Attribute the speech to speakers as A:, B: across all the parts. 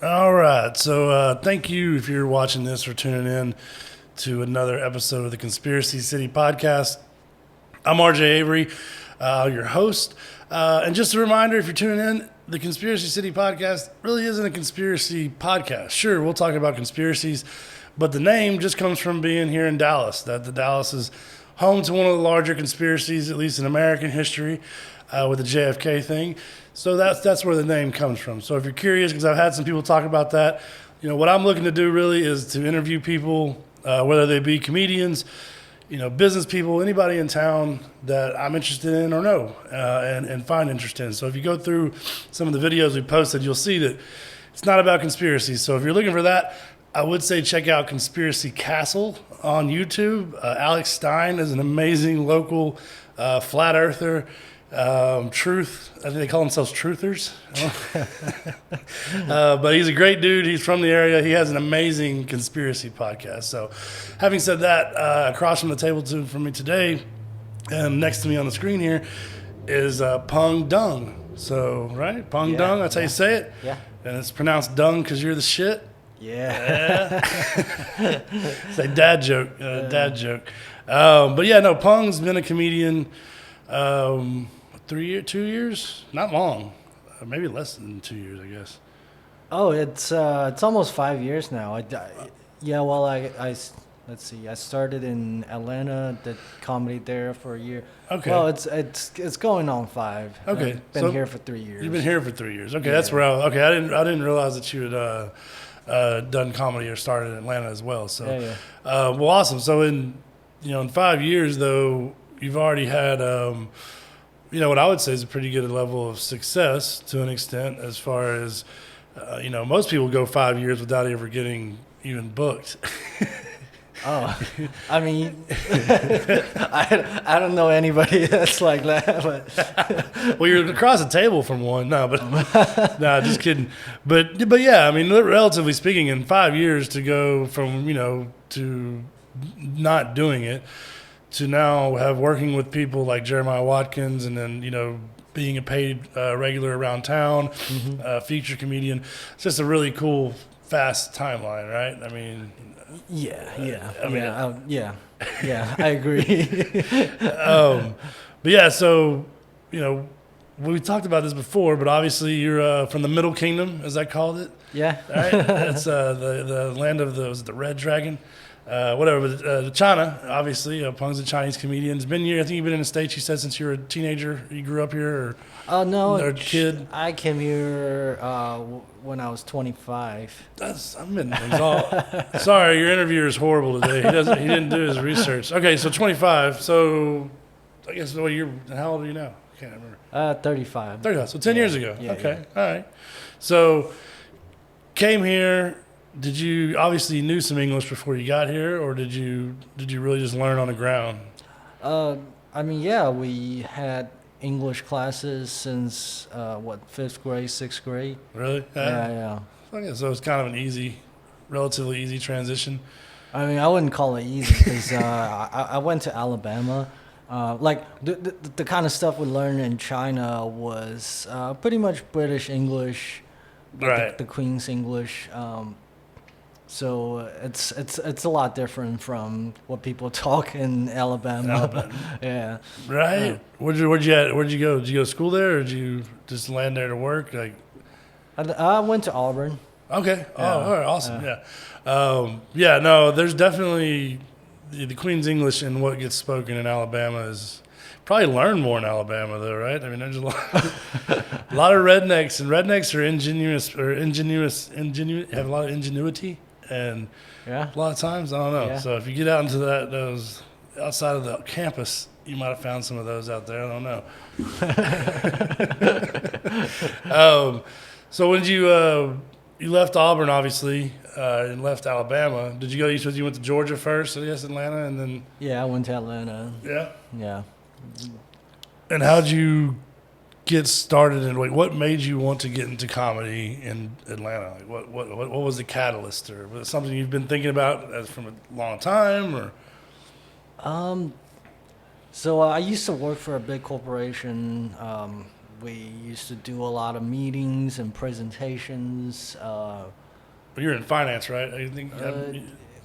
A: All right. So thank you if you're watching this or tuning in to another episode of the Conspiracy City podcast. I'm RJ Avery, your host. And just a reminder, if you're tuning in, the Conspiracy City podcast really isn't a conspiracy podcast. Sure, we'll talk about conspiracies, but the name just comes from being here in Dallas. That the Dallas is home to one of the larger conspiracies, at least in American history, with the JFK thing. So that's where the name comes from. So if you're curious, because I've had some people talk about that, what I'm looking to do really is to interview people, whether they be comedians, business people, anybody in town that I'm interested in or know and find interest in. So if you go through some of the videos we posted, you'll see that it's not about conspiracies. So if you're looking for that, I would say check out Conspiracy Castle on YouTube. Alex Stein is an amazing local flat earther. Truth, I think they call themselves truthers. But he's a great dude. He's from the area. He has an amazing conspiracy podcast. So having said that, across from the table from me today and next to me on the screen here is Peng Dung. So, right? Peng Dung, that's how you say it?
B: Yeah.
A: And it's pronounced dung because you're the shit?
B: Yeah.
A: It's a dad joke. But yeah, no, Peng's been a comedian 2 years? Not long. Maybe less than 2 years, I guess.
B: Oh, it's almost 5 years now. Let's see. I started in Atlanta, did comedy there for a year.
A: Okay.
B: Well, it's going on 5.
A: Okay.
B: I've been here for 3 years.
A: You've been here for 3 years. Okay,
B: Yeah.
A: that's where I didn't realize that you had done comedy or started in Atlanta as well. So,
B: Yeah.
A: well, awesome. So in 5 years though, you've already had what I would say is a pretty good level of success to an extent, as far as most people go 5 years without ever getting even booked.
B: Oh, I mean, I don't know anybody that's like that, but
A: Well, you're across the table from one. No, but no, just kidding. But yeah, I mean, relatively speaking, in 5 years to go from to not doing it to now have working with people like Jeremiah Watkins, and then being a paid regular around town, feature comedian. It's just a really cool, fast timeline, right? I mean,
B: I agree.
A: But yeah, so we talked about this before, but obviously you're from the Middle Kingdom, as I called it.
B: Yeah.
A: Right? That's the land of was it the Red Dragon? Whatever, but China, obviously. Peng's a Chinese comedian. He's been here. I think you've been in the States, you said, since you were a teenager. You grew up here, or
B: No,
A: a kid?
B: I came here when I was 25.
A: I'm in things all. Sorry, your interviewer is horrible today. He didn't do his research. Okay, so 25. So I guess how old are you now? I can't remember.
B: 35.
A: 35. So 10 years ago.
B: Yeah,
A: Okay, all right. So came here. Did you obviously knew some English before you got here, or did you really just learn on the ground?
B: I mean, we had English classes since 5th grade, 6th grade.
A: Really?
B: Yeah.
A: Okay, so it's kind of an relatively easy transition.
B: I mean, I wouldn't call it easy because I went to Alabama. Like the kind of stuff we learned in China was pretty much British English,
A: Right?
B: the Queen's English. So it's a lot different from what people talk in Alabama. Yeah.
A: Right. Where'd you go? Did you go to school there, or did you just land there to work? Like,
B: I went to Auburn.
A: okay.
B: Yeah.
A: Oh, all right. Awesome. Yeah. No, there's definitely the Queen's English and what gets spoken in Alabama is probably learned more in Alabama though, right? I mean, there's a lot of rednecks, and rednecks are ingenuous, have a lot of ingenuity. And
B: Yeah.
A: a lot of times, I don't know.
B: Yeah.
A: So if you get out into those outside of the campus, you might have found some of those out there. I don't know. So when you left Auburn, obviously, and left Alabama, did you go? You went to Georgia first, I guess, Atlanta, and then
B: Yeah, I went to Atlanta.
A: yeah.
B: Yeah.
A: And how'd you get started, and what made you want to get into comedy in Atlanta? Like what was the catalyst, or was it something you've been thinking about from a long time, or?
B: So I used to work for a big corporation we used to do a lot of meetings and presentations.
A: You're in finance, right? I think.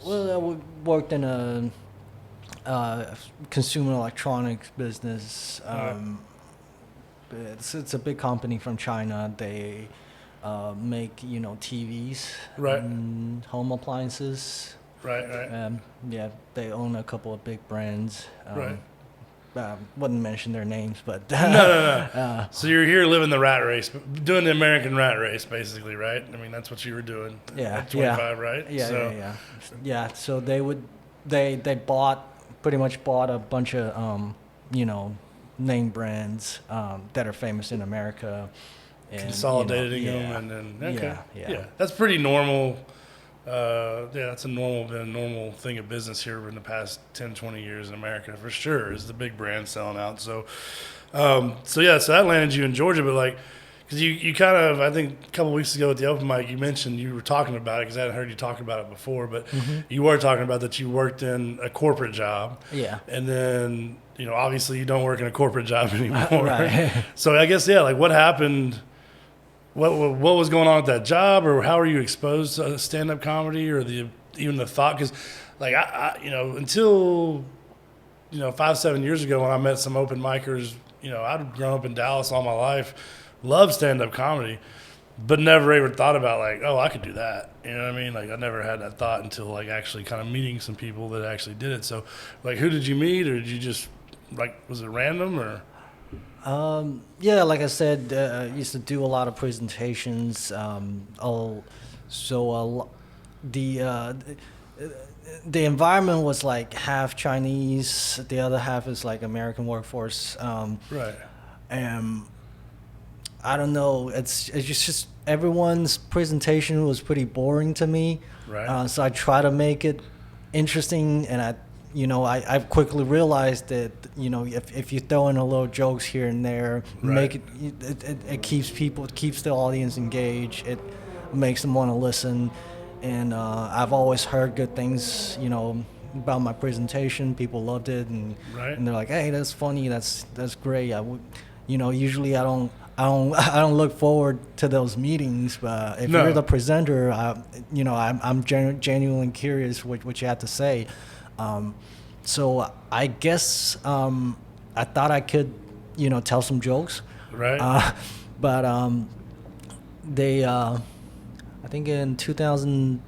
B: We worked in a consumer electronics business. It's a big company from China. They make TVs,
A: Right.
B: and home appliances.
A: Right.
B: Yeah, they own a couple of big brands.
A: Right.
B: Wouldn't mention their names, but
A: No. So you're here living the rat race, doing the American rat race, basically, right? I mean, that's what you were doing.
B: Yeah,
A: At 25, right?
B: Yeah. So they pretty much bought a bunch of name brands that are famous in America, and
A: Consolidating them, and then okay, yeah, that's pretty normal. That's been a normal thing of business here in the past 10, 20 years in America, for sure, is the big brand selling out. So that landed you in Georgia, but like, because you kind of, I think a couple of weeks ago at the open mic, you mentioned you were talking about it, because I hadn't heard you talk about it before, but you were talking about that you worked in a corporate job.
B: Yeah.
A: And then, obviously you don't work in a corporate job anymore.
B: Right.
A: So I guess, like what happened? What was going on with that job, or how were you exposed to stand-up comedy, or even the thought? Because, like, I until 5-7 years ago when I met some open micers, I'd grown up in Dallas all my life, loved stand-up comedy, but never ever thought about like, oh, I could do that. You know what I mean? Like, I never had that thought until like actually kind of meeting some people that actually did it. So, like, who did you meet, or did you just like, was it random or?
B: Yeah, like I said, I used to do a lot of presentations. The environment was like half Chinese, the other half is like American workforce.
A: Right.
B: And I don't know, it's just everyone's presentation was pretty boring to me.
A: Right.
B: So I try to make it interesting, and I quickly realized that if you throw in a little jokes here and there,
A: Right.
B: it keeps the audience engaged. It makes them want to listen, and I've always heard good things about my presentation. People loved it, and
A: Right.
B: and they're like, hey, that's funny, that's great. Usually I don't look forward to those meetings, but if you're the presenter, I'm genuinely curious what you have to say. So I guess I thought I could, tell some jokes.
A: Right.
B: But they, I think in 2000,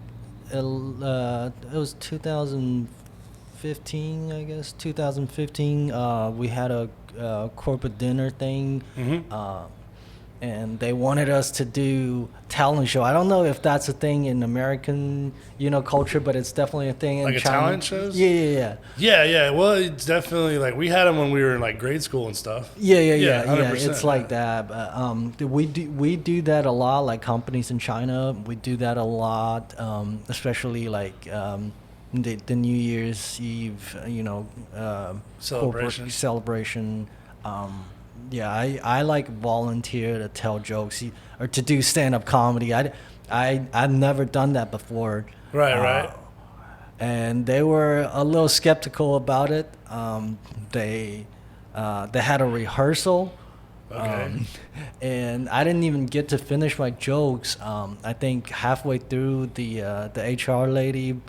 B: it was 2015, I guess. 2015, we had a corporate dinner thing. And they wanted us to do talent show. I don't know if that's a thing in American, culture, but it's definitely a thing in
A: like
B: China.
A: Talent shows?
B: Yeah.
A: Yeah. Well, it's definitely like we had them when we were in like grade school and stuff.
B: Yeah.
A: 100%,
B: It's like that. But, we do that a lot. Like companies in China, we do that a lot. Especially like the New Year's Eve,
A: Celebration.
B: corporate celebration. Yeah, I like volunteer to tell jokes or to do stand-up comedy. I've never done that before.
A: Right.
B: And they were a little skeptical about it. They had a rehearsal.
A: Okay.
B: And I didn't even get to finish my jokes. I think halfway through the HR lady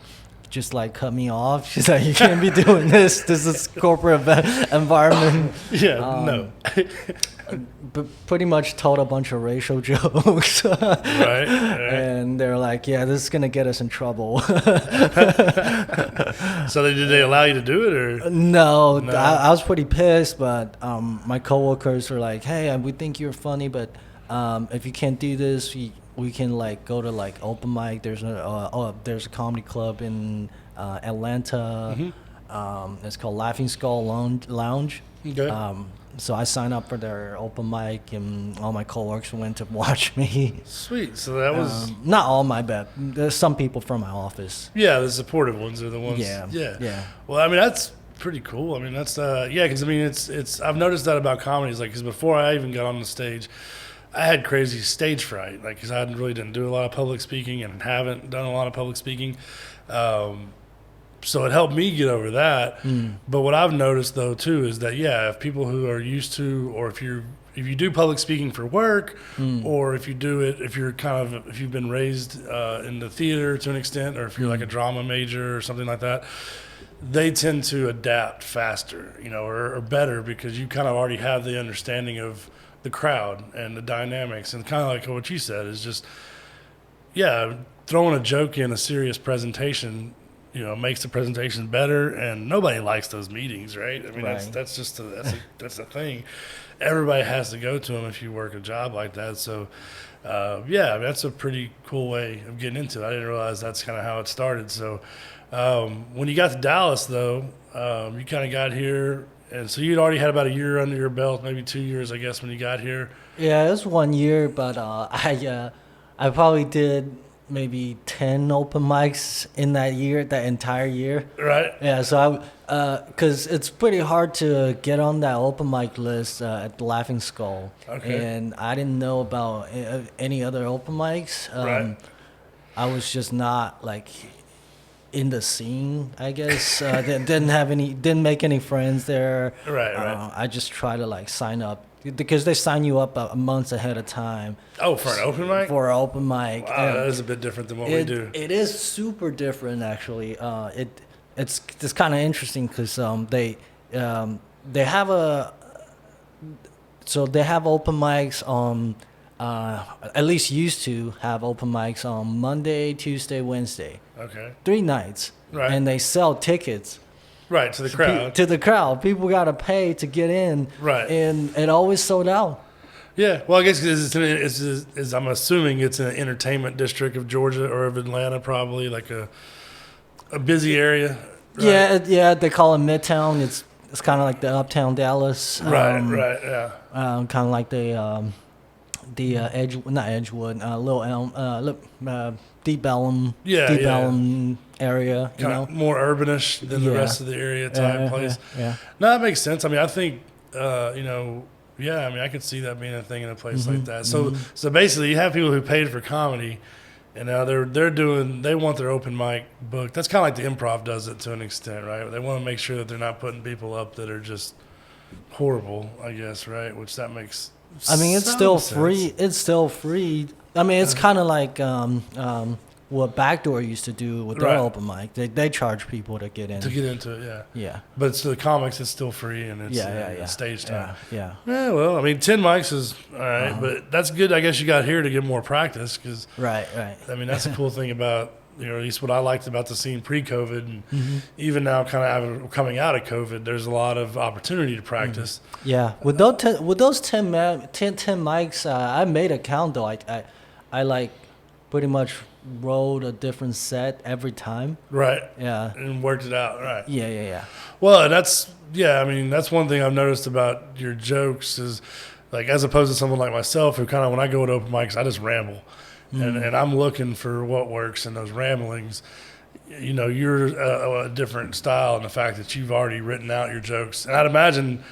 B: just like cut me off. She's like, you can't be doing this. This is corporate environment.
A: Yeah, no.
B: But pretty much told a bunch of racial jokes.
A: Right.
B: And they're like, yeah, this is going to get us in trouble.
A: So did they allow you to do it, or?
B: No. I was pretty pissed, but my coworkers were like, hey, we think you're funny, but if you can't do this, we can like go to like open mic. There's a comedy club in Atlanta. It's called Laughing Skull Lounge.
A: Okay.
B: So I signed up for their open mic, and all my coworkers went to watch me.
A: Sweet. So that was
B: not all my bet. There's some people from my office.
A: Yeah, the supportive ones are the ones.
B: Yeah.
A: Well, I mean, that's pretty cool. I mean, that's because I mean, it's I've noticed that about comedies, like, because before I even got on the stage, I had crazy stage fright, like, because I didn't do a lot of public speaking and haven't done a lot of public speaking. So it helped me get over that. But what I've noticed, though, too, is that, if people who are used to, or if if you do public speaking for work, or if you do it, if you've been raised in the theater to an extent, or if you're like a drama major or something like that, they tend to adapt faster, or better, because you kind of already have the understanding of the crowd and the dynamics, and kind of like what you said is just, throwing a joke in a serious presentation, makes the presentation better, and nobody likes those meetings, right? I mean,
B: Right.
A: that's the thing. Everybody has to go to them if you work a job like that. So, that's a pretty cool way of getting into it. I didn't realize that's kind of how it started. So, when you got to Dallas, though, you kind of got here, and so you'd already had about a year under your belt, maybe 2 years, I guess, when you got here.
B: Yeah, it was 1 year, but I probably did maybe 10 open mics in that entire year.
A: Right.
B: Yeah, so because it's pretty hard to get on that open mic list at the Laughing Skull.
A: Okay.
B: And I didn't know about any other open mics.
A: Right.
B: I was just not like in the scene, I guess. Didn't make any friends there.
A: Right.
B: I just try to like sign up because they sign you up months ahead of time.
A: Oh, for an open mic?
B: For an open mic.
A: Wow, that is a bit different than what we do.
B: It is super different, actually. It's kind of interesting because they have they have open mics on at least used to have open mics on Monday, Tuesday, Wednesday.
A: Okay.
B: 3 nights.
A: Right.
B: And they sell tickets.
A: Right, to the crowd.
B: To the crowd. People got to pay to get in.
A: Right.
B: And it always sold out.
A: Yeah, well, I guess I'm assuming it's an entertainment district of Georgia or of Atlanta, probably, like a busy area. Right?
B: Yeah, they call it Midtown. It's kind of like the Uptown Dallas.
A: Right, yeah.
B: Kind of like the not Edgewood, Little Elm, Deep Ellum, Ellum area.
A: Kind of more urbanish than the rest of the area type place.
B: Yeah.
A: No, that makes sense. I mean, I think, I could see that being a thing in a place like that. So basically, you have people who paid for comedy, and now they want their open mic booked. That's kind of like the improv does it to an extent, right? They want to make sure that they're not putting people up that are just horrible, I guess, right? Which that makes.
B: I mean, it's still free. It's still free. I mean, it's kind of like what Backdoor used to do with their open mic. They charge people to get in.
A: To get into it, yeah.
B: Yeah.
A: But to the comics, it's still free, and it's stage time.
B: Yeah.
A: Yeah, well, I mean, 10 mics is all right, but that's good. I guess you got here to get more practice because.
B: Right.
A: I mean, that's a cool thing about, at least what I liked about the scene pre-COVID, and even now kind of coming out of COVID, there's a lot of opportunity to practice.
B: Yeah. With those 10 mics, I made a count, though. I like pretty much wrote a different set every time.
A: Right.
B: Yeah.
A: And worked it out. Right.
B: Yeah.
A: Well, that's one thing I've noticed about your jokes is, like, as opposed to someone like myself who kind of, when I go to open mics, I just ramble. And I'm looking for what works in those ramblings. You're a different style in the fact that you've already written out your jokes. And I'd imagine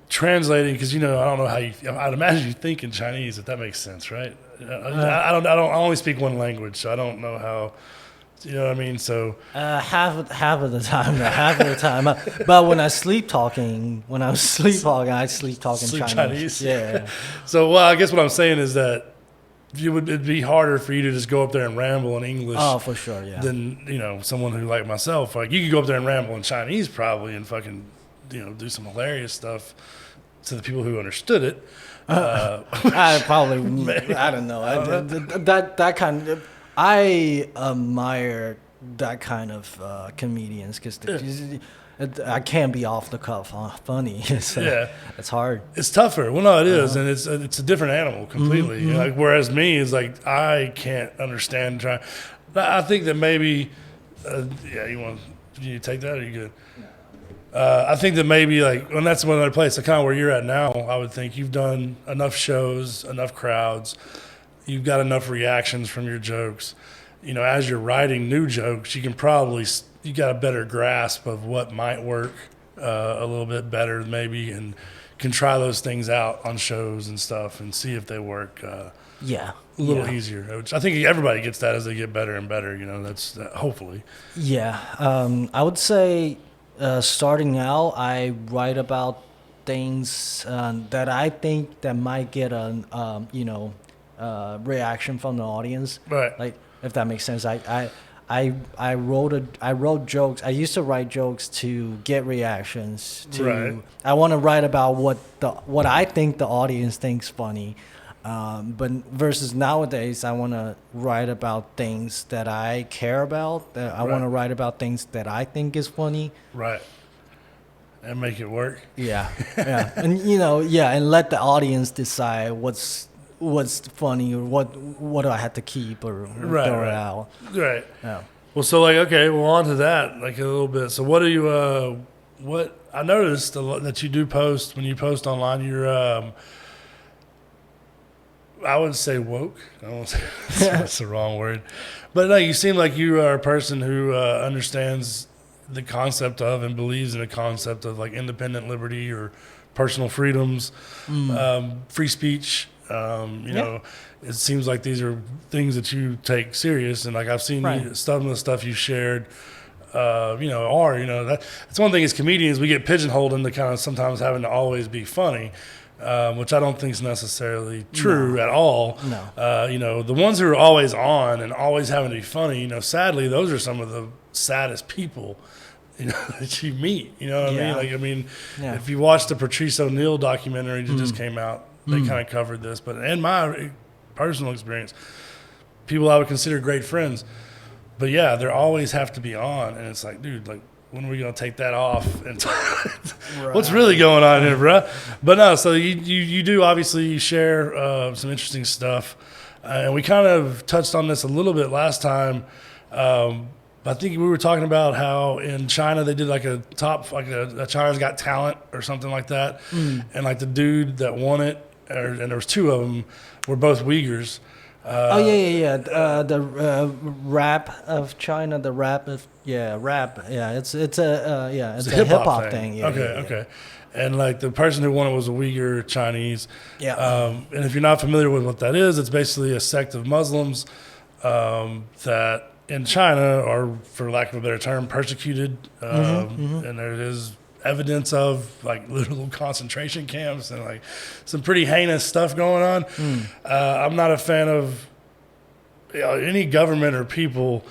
A: translating, because I don't know how I'd imagine you think in Chinese, if that makes sense, right? I only speak one language, so I don't know how. You know what I mean? So
B: half of the time. But when I'm sleep talking, I sleep talking Chinese. Yeah.
A: So, well, I guess what I'm saying is that it'd be harder for you to just go up there and ramble in English.
B: Oh, for sure, yeah.
A: Than someone who like myself. Like, you could go up there and ramble in Chinese probably, and fucking do some hilarious stuff to the people who understood it.
B: I don't know. I admire that kind of comedians because I can't be off the cuff funny. It's hard.
A: It's tougher. Well, no, it is, and it's a different animal completely. Like, whereas me is like, I can't understand I think that maybe, you take that, or you good? I think that maybe, like, and that's one other place, kind of where you're at now, I would think you've done enough shows, enough crowds, you've got enough reactions from your jokes. As you're writing new jokes, you got a better grasp of what might work a little bit better maybe, and can try those things out on shows and stuff and see if they work a little easier. Which I think everybody gets that as they get better and better. That's hopefully.
B: Yeah. I would say starting out, I write about things that I think that might get a reaction from the audience.
A: Right.
B: Like, if that makes sense. I wrote jokes. I used to write jokes to get reactions.
A: Right.
B: I want to write about what I think the audience thinks funny. But versus nowadays, I want to write about things that I care about. I want to write about things that I think is funny.
A: Right. And make it work.
B: Yeah, yeah, and and let the audience decide what's funny or what do I have to keep or throw it out.
A: Right.
B: Yeah.
A: Well, so like, okay, well, on to that, like a little bit. So what do you, what I noticed that you do post when you post online, you're, I would say woke. I don't want to say that's the wrong word, but no, you seem like you are a person who understands the concept of and believes in the concept of like independent liberty or personal freedoms, free speech. Know, it seems like these are things that you take serious, and like I've seen some of the stuff you shared. That's one thing as comedians we get pigeonholed into kind of sometimes having to always be funny. Which I don't think is necessarily true at all.
B: No.
A: The ones who are always on and always having to be funny, sadly, those are some of the saddest people, that you meet. You know what I mean? Like, if you watch the Patrice O'Neill documentary that just came out, they kind of covered this. But in my personal experience, people I would consider great friends, but yeah, they always have to be on. And it's like, dude, like, when are we going to take that off? And what's really going on here, bro? But no, so you do obviously share some interesting stuff. And we kind of touched on this a little bit last time. I think we were talking about how in China they did like a China's Got Talent or something like that. And like the dude that won it, and there was two of them, were both Uyghurs.
B: The rap of China, the rap of rap. Yeah, it's a hip hop thing. Yeah,
A: okay. And like the person who won it was a Uyghur Chinese.
B: Yeah.
A: And if you're not familiar with what that is, it's basically a sect of Muslims that in China are, for lack of a better term, persecuted. And there is evidence of like literal concentration camps and like some pretty heinous stuff going on. I'm not a fan of any government or people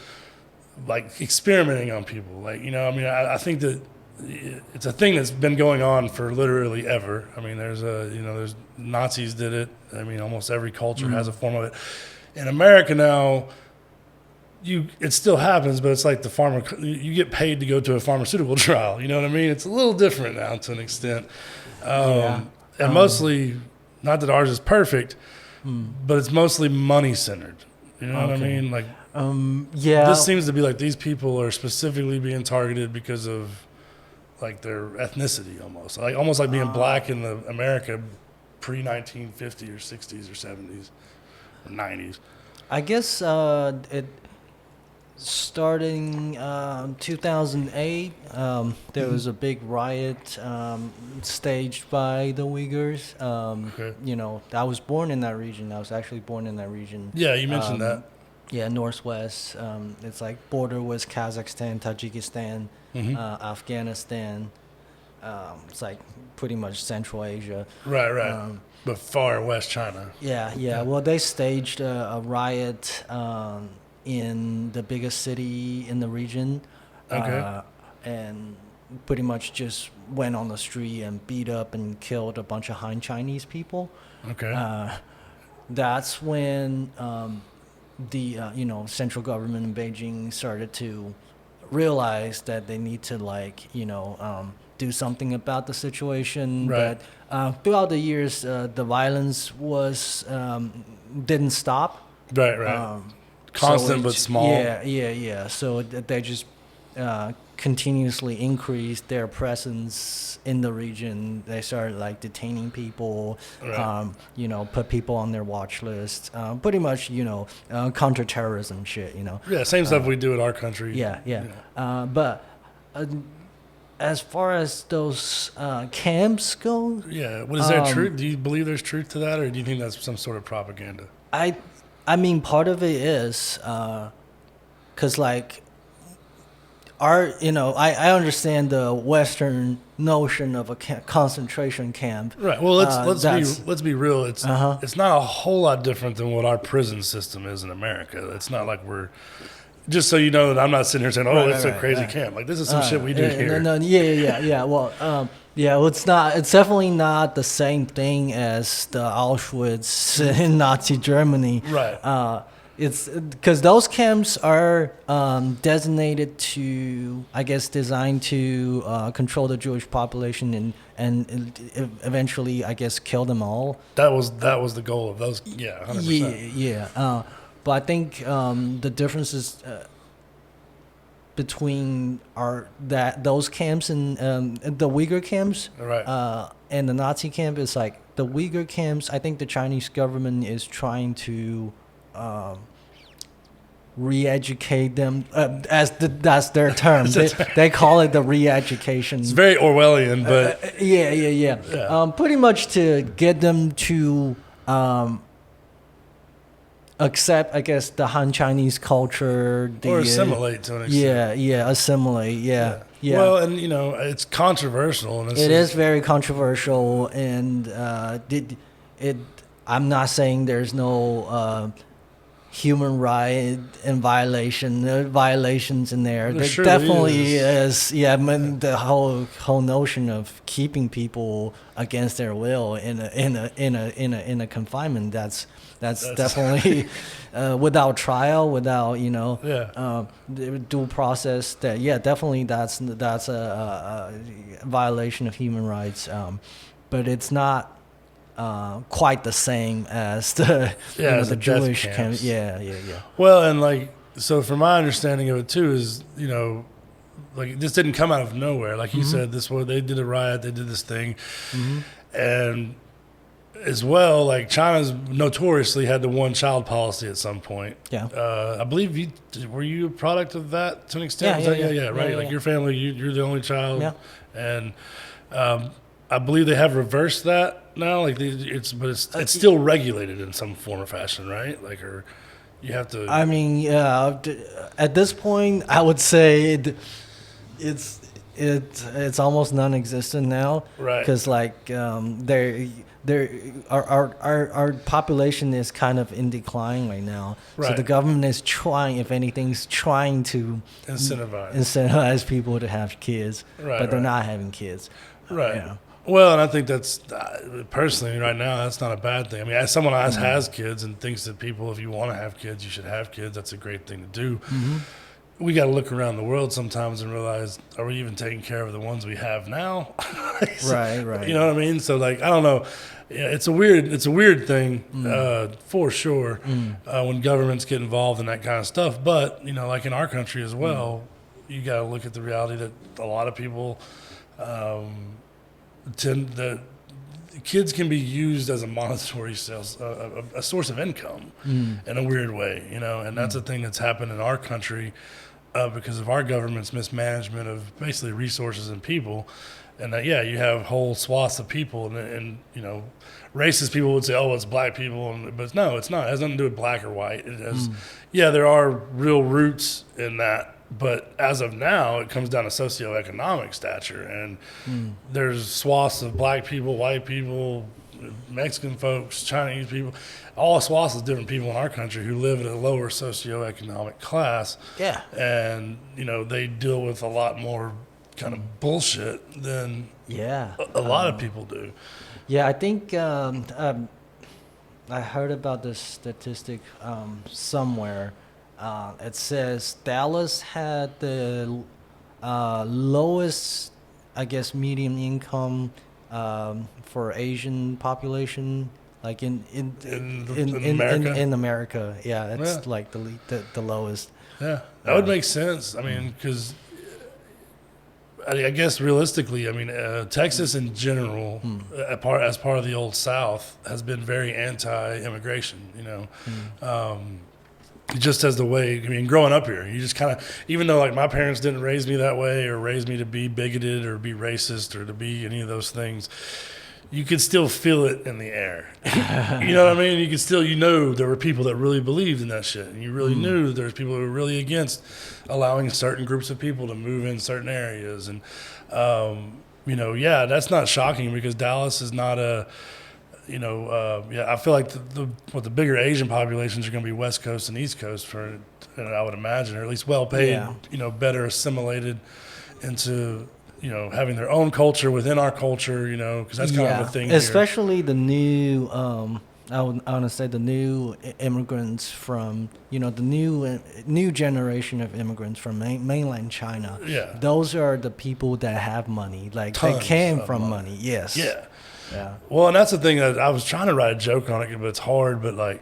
A: like experimenting on people. Like, I think that it's a thing that's been going on for literally ever. I mean, there's Nazis did it. I mean, almost every culture has a form of it. In America now, it still happens, but it's like you get paid to go to a pharmaceutical trial. You know what I mean? It's a little different now to an extent. And mostly, not that ours is perfect, but it's mostly money centered. You know what I mean? Like, this seems to be like these people are specifically being targeted because of like their ethnicity almost like being black in the America pre 1950 or 60s or 70s or 90s.
B: I guess it. Starting 2008, there was a big riot staged by the Uyghurs. I was born in that region. I was actually born in that region.
A: Yeah, you mentioned that.
B: Yeah, Northwest. It's like border with Kazakhstan, Tajikistan, Afghanistan. It's like pretty much Central Asia.
A: Right. But far West China.
B: Yeah. Well, they staged a riot in the biggest city in the region, and pretty much just went on the street and beat up and killed a bunch of Han Chinese people. That's when the central government in Beijing started to realize that they need to do something about the situation.
A: Right.
B: But throughout the years, the violence didn't stop.
A: Right. Constant but small.
B: Yeah. So they just continuously increased their presence in the region. They started like detaining people, put people on their watch list. Pretty much, counterterrorism shit.
A: Yeah, same stuff we do in our country.
B: Yeah. But as far as those camps go,
A: is there truth? Do you believe there's truth to that, or do you think that's some sort of propaganda?
B: I mean, part of it is because, like, I understand the Western notion of a concentration camp.
A: Right. Well, let's be real. It's not a whole lot different than what our prison system is in America. It's not like we're. Just so you know that I'm not sitting here saying, it's a crazy camp. Like, this is some shit we do here.
B: Yeah. Well, it's not. It's definitely not the same thing as the Auschwitz in Nazi Germany.
A: Right.
B: It's because those camps are designated to, I guess, designed to control the Jewish population and eventually, I guess, kill them all.
A: That was the goal of those. Yeah, 100%.
B: Yeah. But I think the differences between those camps and the Uyghur camps,
A: right,
B: and the Nazi camp is like the Uyghur camps. I think the Chinese government is trying to re-educate them, that's their term. They call it the re-education.
A: It's very Orwellian, but
B: yeah. Pretty much to get them to accept, I guess, the Han Chinese culture,
A: or assimilate to an extent.
B: Assimilate. Yeah.
A: Well, and it's controversial. And
B: it is very controversial, and I'm not saying there's no human right and violations in there. There
A: sure
B: definitely is. Yeah, I mean, the whole notion of keeping people against their will in a confinement. That's definitely without trial, without due process. Definitely that's a violation of human rights. But it's not quite the same as the the Jewish camp. Yeah.
A: Well, and so from my understanding of it too is this didn't come out of nowhere. Like you said, they did a riot, they did this thing, and as well, China's notoriously had the one-child policy at some point.
B: Yeah.
A: I believe were you a product of that to an extent?
B: Yeah.
A: Right. Your family, you're the only child.
B: Yeah.
A: And I believe they have reversed that now. It's still regulated in some form or fashion, right? Or you have to.
B: I mean, at this point, I would say it's almost non-existent now.
A: Right.
B: Because our population is kind of in decline right now.
A: Right.
B: So the government is trying, if anything, to incentivize people to have kids, but they're not having kids.
A: Right.
B: Yeah.
A: Well, and I think that's personally right now that's not a bad thing. I mean, as someone who has kids and thinks that people, if you want to have kids, you should have kids. That's a great thing to do. Mm-hmm. We got to look around the world sometimes and realize, are we even taking care of the ones we have now?
B: Right.
A: You know what I mean? So I don't know. Yeah, it's a weird thing for sure when governments get involved in that kind of stuff. But like in our country as well, you got to look at the reality that a lot of people kids can be used as a monetary a source of income in a weird way, and that's a thing that's happened in our country because of our government's mismanagement of basically resources and people. And you have whole swaths of people, and racist people would say, "Oh, it's black people," but no, it's not. It has nothing to do with black or white. It has, there are real roots in that, but as of now, it comes down to socioeconomic stature, and there's swaths of black people, white people, Mexican folks, Chinese people, all swaths of different people in our country who live in a lower socioeconomic class.
B: Yeah,
A: and they deal with a lot more kind of bullshit than a lot of people do.
B: Yeah, I think I heard about this statistic somewhere. It says Dallas had the lowest, I guess, median income for Asian population, in
A: America.
B: In America, yeah, it's the lowest.
A: Yeah, that would make sense. I mean, because I guess realistically, Texas in general, as part of the Old South, has been very anti-immigration. Just as the way, growing up here, you just kind of, even though my parents didn't raise me that way or raise me to be bigoted or be racist or to be any of those things, you could still feel it in the air. You know what I mean? You could still, there were people that really believed in that shit. And you really knew there was people who were really against allowing certain groups of people to move in certain areas. And, that's not shocking because Dallas is not I feel like the bigger Asian populations are going to be West Coast and East Coast I would imagine, or at least well paid, better assimilated into, having their own culture within our culture, because that's kind of a thing
B: especially here. The new, I want to say the new immigrants from, the new generation of immigrants from mainland China.
A: Yeah.
B: Those are the people that have money. Like, they came from money. Yes.
A: Yeah.
B: Yeah.
A: Well, and that's the thing that I was trying to write a joke on it, but it's hard. But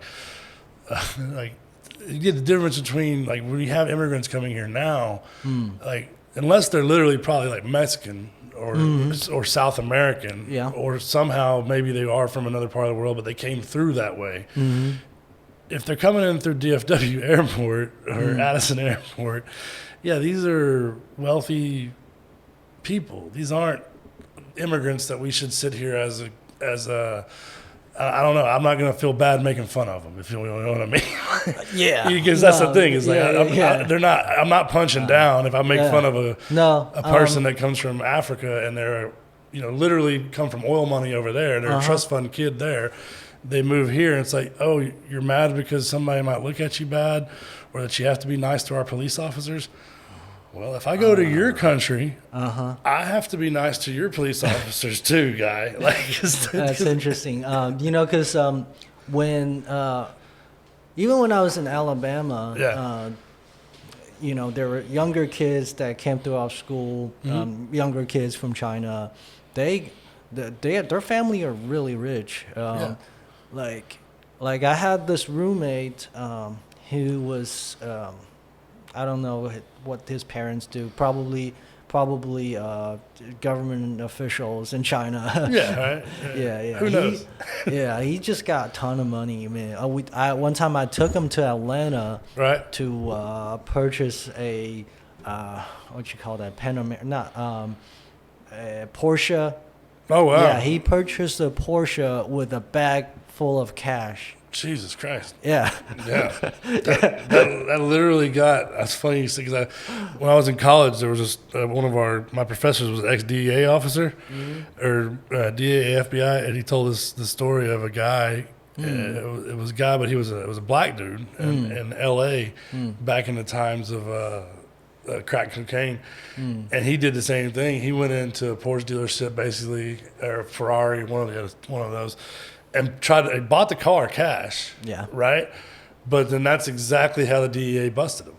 A: you get the difference between when you have immigrants coming here now, unless they're literally probably Mexican or South American, or somehow maybe they are from another part of the world, but they came through that way. Mm-hmm. If they're coming in through DFW Airport or Addison Airport, these are wealthy people. These aren't immigrants that we should sit here as a I don't know. I'm not going to feel bad making fun of them, if you know what I mean.
B: Yeah.
A: Because that's the thing. Is I'm not punching down if I make fun of a person that comes from Africa and they're, literally come from oil money over there. They're a trust fund kid there. They move here and it's like, oh, you're mad because somebody might look at you bad or that you have to be nice to our police officers. Well, if I go to your country, I have to be nice to your police officers too, guy.
B: That's interesting. Because when even when I was in Alabama, there were younger kids that came through our school, younger kids from China. Their family are really rich. Like I had this roommate who was. I don't know what his parents do. Probably government officials in China.
A: Yeah, right.
B: Yeah.
A: Who knows?
B: He just got a ton of money. Man, one time I took him to Atlanta,
A: right,
B: to purchase a what you call that, a Porsche.
A: Oh wow!
B: Yeah, he purchased a Porsche with a bag full of cash.
A: Jesus Christ.
B: Yeah.
A: Yeah. That literally that's funny because when I was in college, there was this, one of my professors was an ex-DEA officer or DEA, FBI, and he told us the story of a guy. It was a guy, but it was a black dude in L.A. Back in the times of crack cocaine. And he did the same thing. He went into a Porsche dealership, basically, or a Ferrari, one of those, and bought the car cash.
B: Yeah.
A: Right? But then that's exactly how the DEA busted him.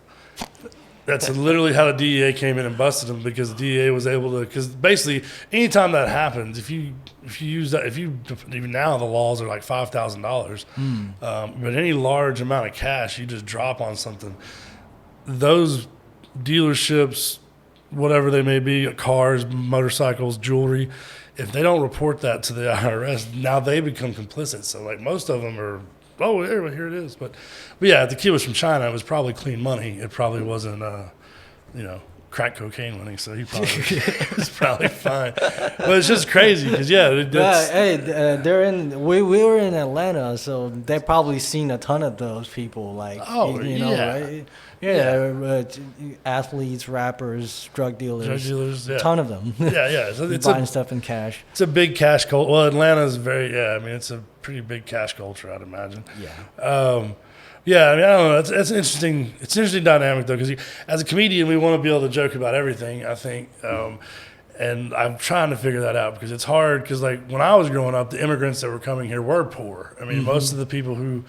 A: That's literally how the DEA came in and busted him because the DEA was able to, because basically anytime that happens, if you use that, even now the laws are like $5,000, but any large amount of cash you just drop on something, those dealerships, whatever they may be, cars, motorcycles, jewelry, if they don't report that to the IRS, now they become complicit. So like most of them are, oh, here it is. But yeah, if the kid was from China, it was probably clean money. It probably wasn't, crack cocaine money. So he probably was probably fine. But it's just crazy because
B: we were in Atlanta, so they probably seen a ton of those people. Like, right? Yeah, athletes, rappers, drug dealers, a ton of them.
A: Yeah. So
B: it's buying stuff in cash.
A: It's a big cash culture. Well, Atlanta's it's a pretty big cash culture, I'd imagine.
B: Yeah.
A: I don't know. It's interesting. It's an interesting dynamic though, because as a comedian, we want to be able to joke about everything. I think, and I'm trying to figure that out because it's hard. Because like when I was growing up, the immigrants that were coming here were poor. I mean, most of the people who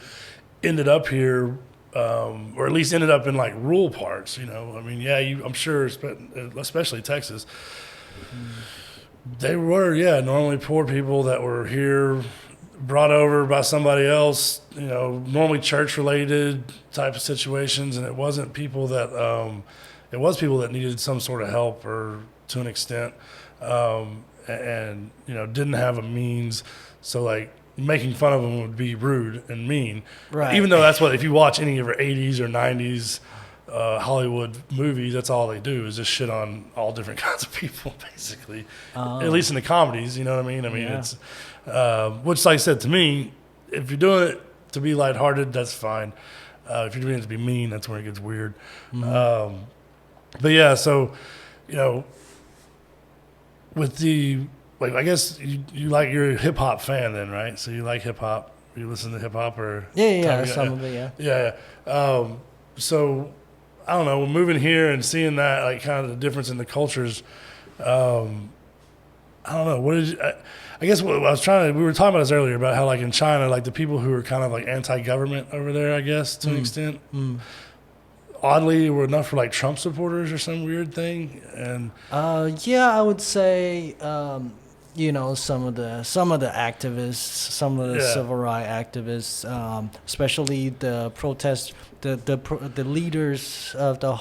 A: ended up here. Or at least ended up in like rural parts, I mean, I'm sure, especially Texas, they were, normally poor people that were here, brought over by somebody else, normally church-related type of situations, and it wasn't people that, it was people that needed some sort of help or to an extent, and didn't have a means, so like, making fun of them would be rude and mean.
B: Right.
A: Even though that's what, if you watch any of our 80s or 90s Hollywood movies, that's all they do is just shit on all different kinds of people, basically. At least in the comedies, you know what I mean? I mean, it's which, like I said, to me, if you're doing it to be lighthearted, that's fine. If you're doing it to be mean, that's where it gets weird. But yeah, so with the I guess you're a hip hop fan then, right? So you like hip hop. You listen to hip hop or
B: some of it,
A: yeah. So I don't know. Moving here and seeing that, like, kind of the difference in the cultures. I don't know. What did I guess what I was trying to. We were talking about this earlier about how, like, in China, like, the people who are kind of like anti-government over there, I guess to an extent, oddly, were enough for like Trump supporters or some weird thing. And
B: I would say. Some of the activists, some of the civil rights activists, especially the protest, the leaders of the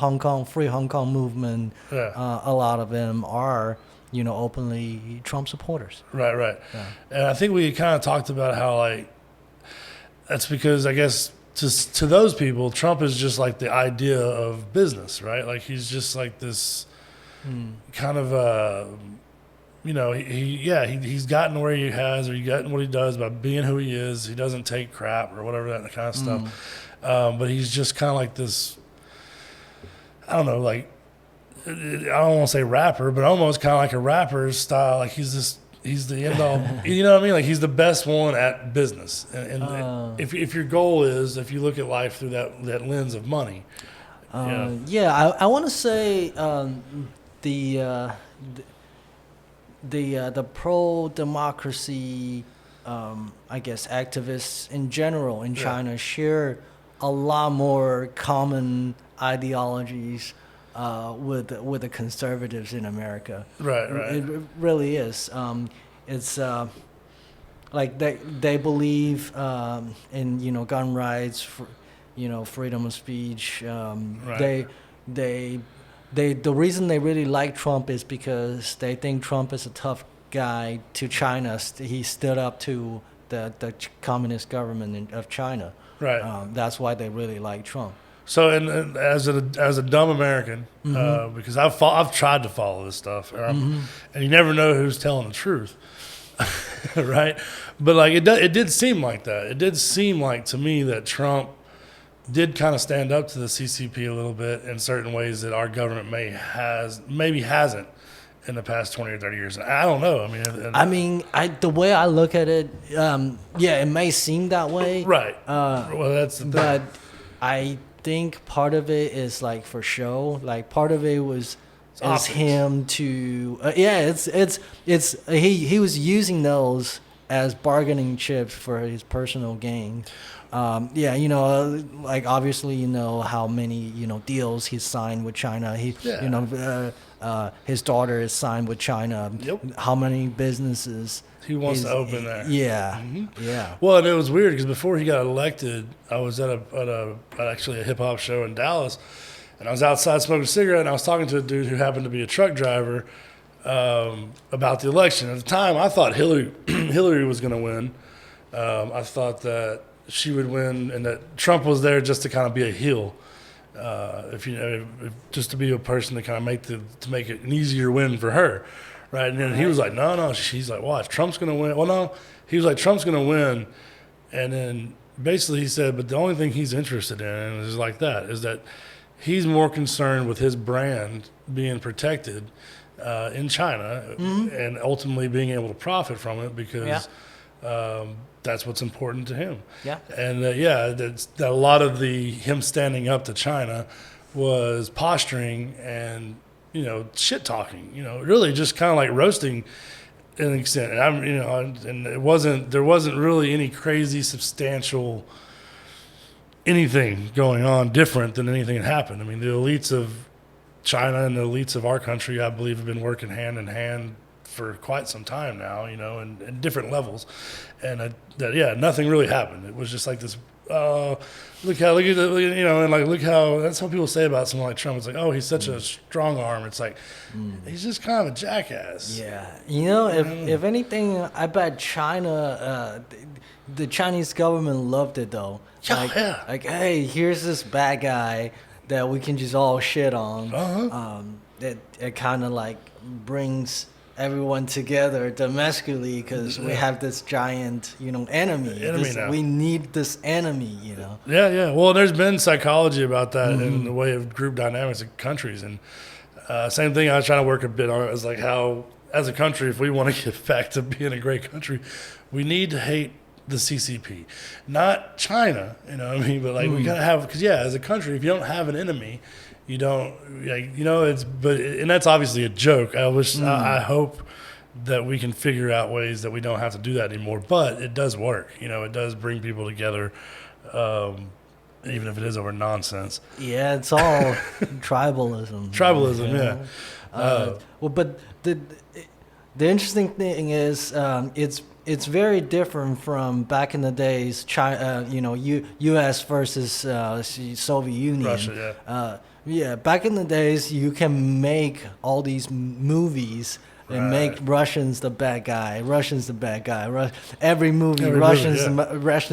B: Free Hong Kong movement. A lot of them are, openly Trump supporters.
A: Right. Yeah. And I think we kind of talked about how, like, that's because I guess to those people, Trump is just like the idea of business, right? Like, he's just like this kind of. He's gotten where he has, or he's gotten what he does by being who he is. He doesn't take crap or whatever, that kind of stuff. But he's just kind of like this, I don't know, like, I don't want to say rapper, but almost kind of like a rapper style. Like, he's the end all, you know what I mean? Like, he's the best one at business. And if your goal is, if you look at life through that lens of money.
B: I want to say the pro-democracy, I guess, activists in general in China share a lot more common ideologies with the conservatives in America.
A: Right.
B: It really is. It's like they believe in gun rights, freedom of speech. The reason they really like Trump is because they think Trump is a tough guy to China. He stood up to the communist government of China.
A: Right.
B: That's why they really like Trump.
A: So, and as a dumb American, because I've tried to follow this stuff, and you never know who's telling the truth, right? But like it did seem like that. It did seem like to me that Trump did kind of stand up to the CCP a little bit in certain ways that our government maybe hasn't in the past 20 or 30 years. I don't know.
B: The way I look at it, it may seem that way.
A: Right. Well, that's the thing.
B: But I think part of it is like for show. Like part of it was him to he was using those as bargaining chips for his personal gain. Like obviously, how many, deals he's signed with China. His daughter is signed with China.
A: Yep.
B: How many businesses
A: he wants to open there.
B: Yeah.
A: Well, and it was weird because before he got elected, I was at actually a hip hop show in Dallas, and I was outside smoking a cigarette, and I was talking to a dude who happened to be a truck driver about the election. At the time, I thought Hillary was going to win. I thought that she would win, and that Trump was there just to kind of be a heel, just to be a person to kind of make it an easier win for her, right? And then he was like, no. She's like, watch, Trump's going to win. Well, no, he was like, Trump's going to win, and then basically he said, but the only thing he's interested in is like that is that he's more concerned with his brand being protected in China and ultimately being able to profit from it because. That's what's important to him.
B: Yeah.
A: And that a lot of him standing up to China was posturing and, shit talking, really just kind of like roasting to an extent. And there wasn't really any crazy substantial anything going on different than anything that happened. I mean, the elites of China and the elites of our country, I believe, have been working hand in hand for quite some time now, and different levels, and nothing really happened. It was just like this. Look how that's what people say about someone like Trump. It's like, oh, he's such a strong arm. It's like he's just kind of a jackass.
B: Yeah, if anything, I bet China, the Chinese government loved it though. Like, hey, here's this bad guy that we can just all shit on.
A: Uh-huh.
B: It kind of like brings everyone together domestically because we have this giant, enemy.
A: Now.
B: We need this enemy,
A: Yeah. Well, there's been psychology about that in the way of group dynamics of countries. And same thing I was trying to work a bit on is like how, as a country, if we want to get back to being a great country, we need to hate the CCP. Not China, but like we got to have, because as a country, if you don't have an enemy, you don't, and that's obviously a joke. I hope that we can figure out ways that we don't have to do that anymore, but it does work. It does bring people together, even if it is over nonsense.
B: Yeah, it's all tribalism.
A: Tribalism,
B: But the interesting thing is, it's very different from back in the days, China, U.S. versus Soviet Union.
A: Russia,
B: back in the days, you can make all these movies and make Russians the bad guy. Every movie, Russians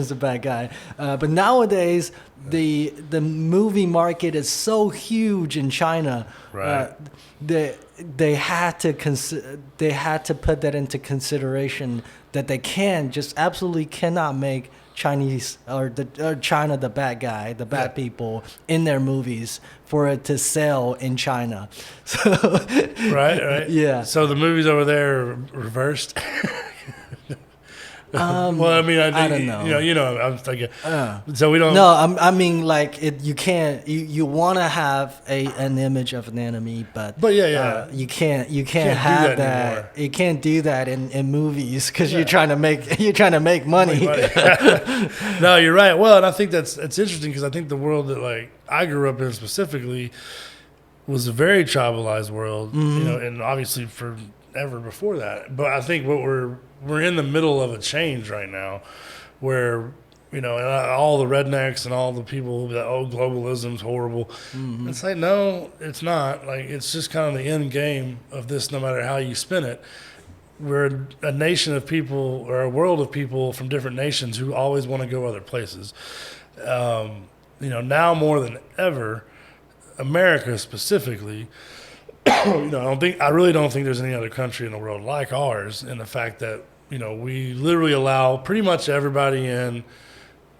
B: the bad guy. But nowadays, the movie market is so huge in China.
A: Right.
B: They had to put that into consideration that they absolutely cannot make Chinese or China the bad guy, the bad people in their movies for it to sell in China. So
A: right.
B: Yeah.
A: So the movies over there are reversed. Well,
B: I don't know.
A: I'm thinking. So we don't.
B: No, I mean, like you can't. You want to have an image of an enemy, but you can't have that. You can't do that in movies because you're trying to make money.
A: No, you're right. Well, and I think it's interesting because I think the world that like I grew up in specifically was a very tribalized world, and obviously forever before that. But I think what we're in the middle of a change right now where, and all the rednecks and all the people that, globalism's horrible. It's like, no, it's not. Like, it's just kind of the end game of this, no matter how you spin it. We're a nation of people or a world of people from different nations who always want to go other places. Now more than ever, America specifically, I really don't think there's any other country in the world like ours in the fact that, we literally allow pretty much everybody in.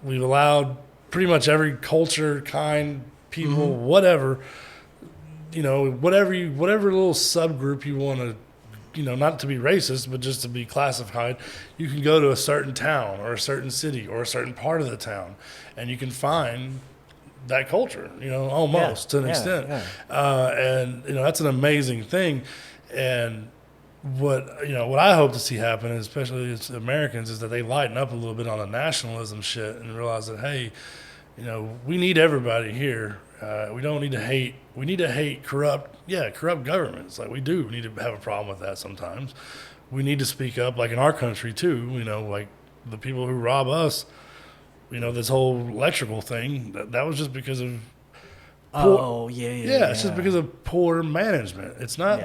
A: We've allowed pretty much every culture, kind, people, whatever, whatever little subgroup you want to, not to be racist, but just to be classified, you can go to a certain town or a certain city or a certain part of the town and you can find that culture, almost to an extent. And, that's an amazing thing. And what I hope to see happen, especially as Americans, is that they lighten up a little bit on the nationalism shit and realize that, hey, we need everybody here. We don't need to hate. We need to hate corrupt governments. Like we do. We need to have a problem with that sometimes. We need to speak up, like in our country too. Like the people who rob us. This whole electrical thing, that was just because of it's just because of poor management. It's not,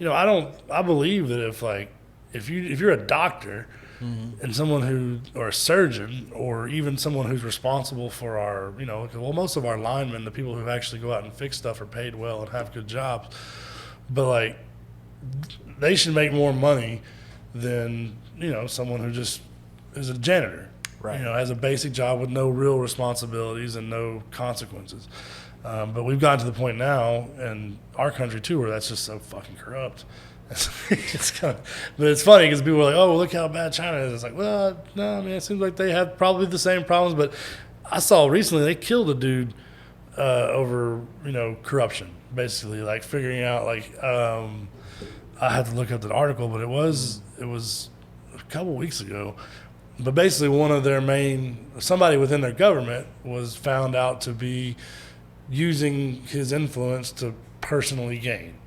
A: I believe that if you're a doctor and someone or a surgeon or even someone who's responsible for our, most of our linemen, the people who actually go out and fix stuff are paid well and have good jobs, but like they should make more money than, someone who just is a janitor. Right. Has a basic job with no real responsibilities and no consequences. But we've gotten to the point now in our country too where that's just so fucking corrupt. But it's funny because people are like, "Oh, well, look how bad China is." It's like, well, no, it seems like they have probably the same problems. But I saw recently they killed a dude over corruption, basically, like figuring out I had to look up the article, but it was a couple weeks ago. But basically, one of their somebody within their government was found out to be using his influence to personally gain,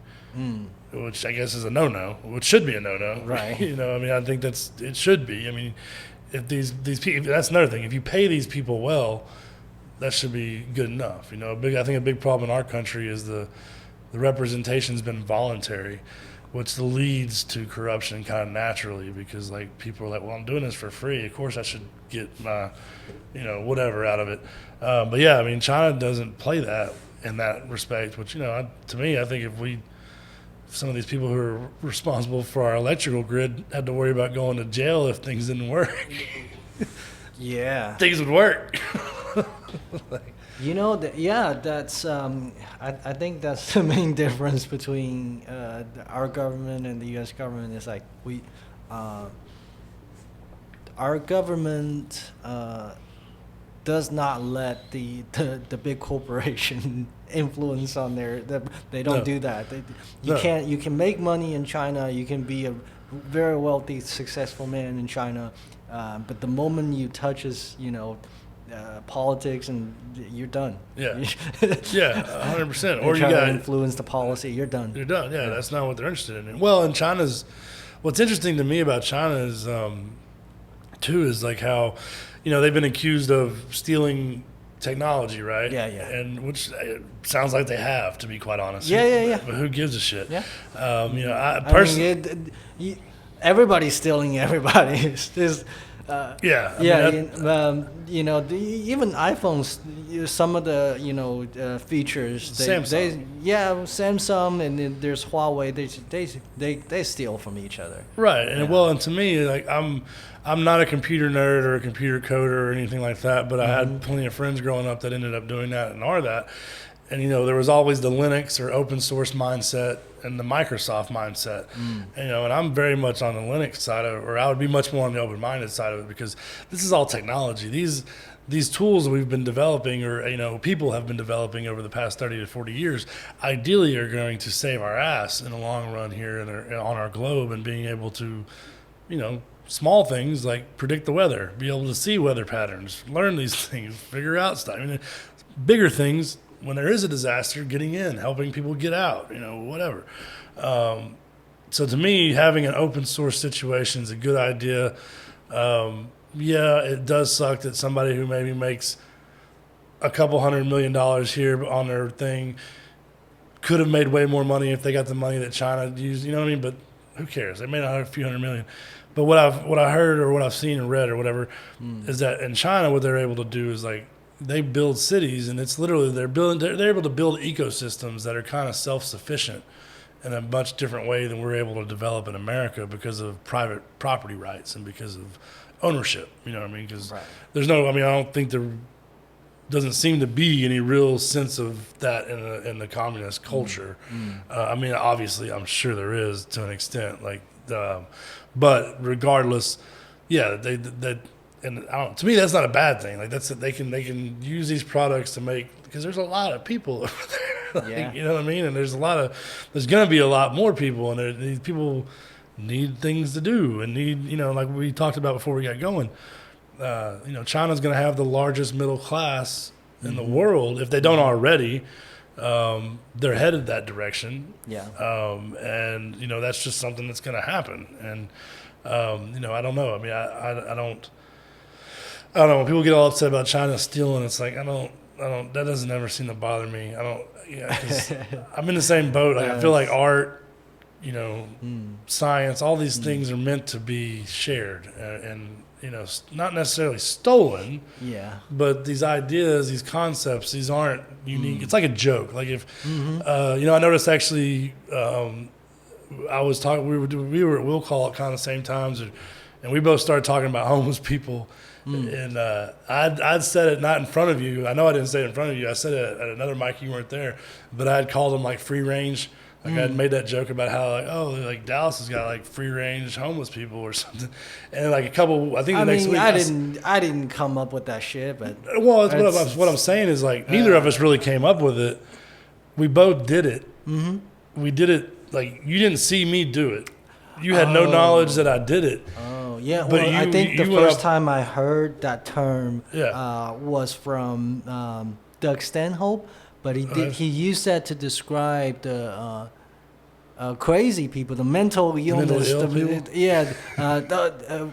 A: which I guess is a no-no, which should be a no-no.
B: Right.
A: I think it should be. If these people, that's another thing. If you pay these people well, that should be good enough. I think a big problem in our country is the representation's been voluntary, which leads to corruption kind of naturally because like people are like, well, I'm doing this for free. Of course I should get my, whatever out of it. But yeah, China doesn't play that. in that respect. Which, to me, I think if some of these people who are responsible for our electrical grid had to worry about going to jail if things didn't work.
B: Yeah,
A: things would work.
B: That's. I think that's the main difference between our government and the U.S. government. Is like our government does not let the big corporation influence on they don't do that. You can make money in China. You can be a very wealthy, successful man in China, but the moment you touches, politics, and you're done.
A: Yeah, 100%.
B: Or you got to influence the policy. You're done.
A: You're done. Yeah, that's not what they're interested in. Well, in what's interesting to me about China is, too, is like how, they've been accused of stealing technology, right?
B: Yeah.
A: And which sounds like they have, to be quite honest.
B: Yeah.
A: But who gives a shit?
B: Yeah.
A: I personally,
B: everybody's stealing everybody. Even iPhones, some of the features. Samsung, and then there's Huawei. They steal from each other.
A: Right, and to me, like I'm not a computer nerd or a computer coder or anything like that, but I had plenty of friends growing up that ended up doing that and are that. And, there was always the Linux or open source mindset and the Microsoft mindset. And I'm very much on the Linux side of it, or I would be much more on the open-minded side of it, because this is all technology. These tools we've been developing, or, people have been developing over the past 30 to 40 years, ideally are going to save our ass in the long run here on our globe, and being able to, small things like predict the weather, be able to see weather patterns, learn these things, figure out stuff. Bigger things, when there is a disaster, getting in, helping people get out, whatever. So to me, having an open source situation is a good idea. It does suck that somebody who maybe makes a couple $100 million here on their thing could have made way more money if they got the money that China used, you know what I mean? But who cares? They made a few $100 million. But what I heard or what I've seen and read or whatever is that in China, what they're able to do is like, they build cities, and it's literally they're able to build ecosystems that are kind of self-sufficient in a much different way than we're able to develop in America, because of private property rights and because of ownership. You know what I mean? Because I don't think there doesn't seem to be any real sense of that in the communist culture. Obviously, I'm sure there is to an extent, but regardless, and to me, that's not a bad thing. Like they can use these products to make, because there's a lot of people over there. You know what I mean? And there's going to be a lot more people, and these people need things to do and need, like we talked about before we got going. China's going to have the largest middle class in the world if they don't already. They're headed that direction. And that's just something that's going to happen. And I don't know. I don't know. When people get all upset about China stealing, it's like, that doesn't ever seem to bother me. Cause I'm in the same boat. Like, I feel like art, science, all these things are meant to be shared and not necessarily stolen. But these ideas, these concepts, these aren't unique. It's like a joke. Like if, I noticed actually, I was talking, we were at Will Call at kind of the same times, and we both started talking about homeless people. And I'd said it not in front of you. I know I didn't say it in front of you. I said it at another mic. You weren't there, but I had called them like free range. Like I'd made that joke about how Dallas has got like free range homeless people or something. And like a couple, I think next week.
B: I didn't come up with that shit, but
A: what I'm saying is like neither of us really came up with it. We both did it. We did it like you didn't see me do it. You had no knowledge that I did it.
B: Yeah, but I think the first time I heard that term was from Doug Stanhope, but he used that to describe the crazy people, the mental illness.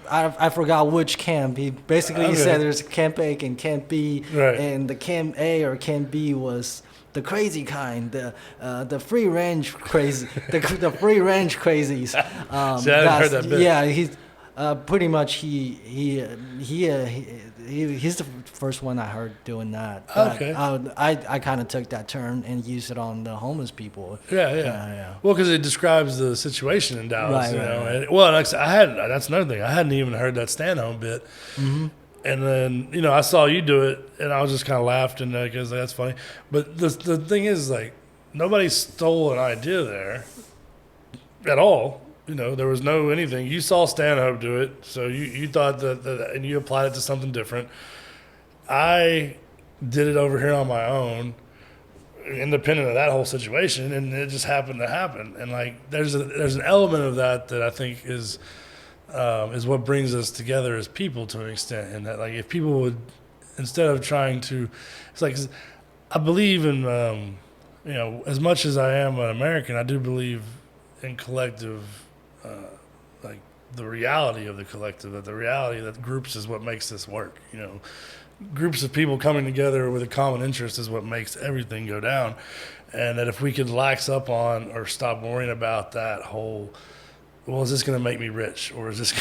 B: I forgot which camp. He basically said there's Camp A and Camp B, and the Camp A or Camp B was the crazy kind, the free range crazy, the free range crazies.
A: See, I haven't heard that bit.
B: Yeah, Pretty much, he's the first one I heard doing that. But
A: Okay.
B: I kind of took that turn and used it on the homeless people.
A: Yeah. Well, because it describes the situation in Dallas,
B: Right,
A: you
B: right,
A: know.
B: right.
A: And, well, like I said, that's another thing. I hadn't even heard that stand-home bit.
B: Mm-hmm.
A: And then, you know, I saw you do it, and I was just kind of laughing because that's funny. But the thing is, like, nobody stole an idea there at all. You know, there was no anything. You saw Stanhope do it, so you thought that, and you applied it to something different. I did it over here on my own, independent of that whole situation, and it just happened to happen. And like, there's an element of that I think is what brings us together as people to an extent. And that, like, if people would, instead of trying to, it's like, I believe in, you know, as much as I am an American, I do believe in collective. Like the reality of the collective, that the reality that groups is what makes this work. You know, groups of people coming together with a common interest is what makes everything go down. And that if we could lax up on or stop worrying about that whole, well, is this going to make me rich, or is this,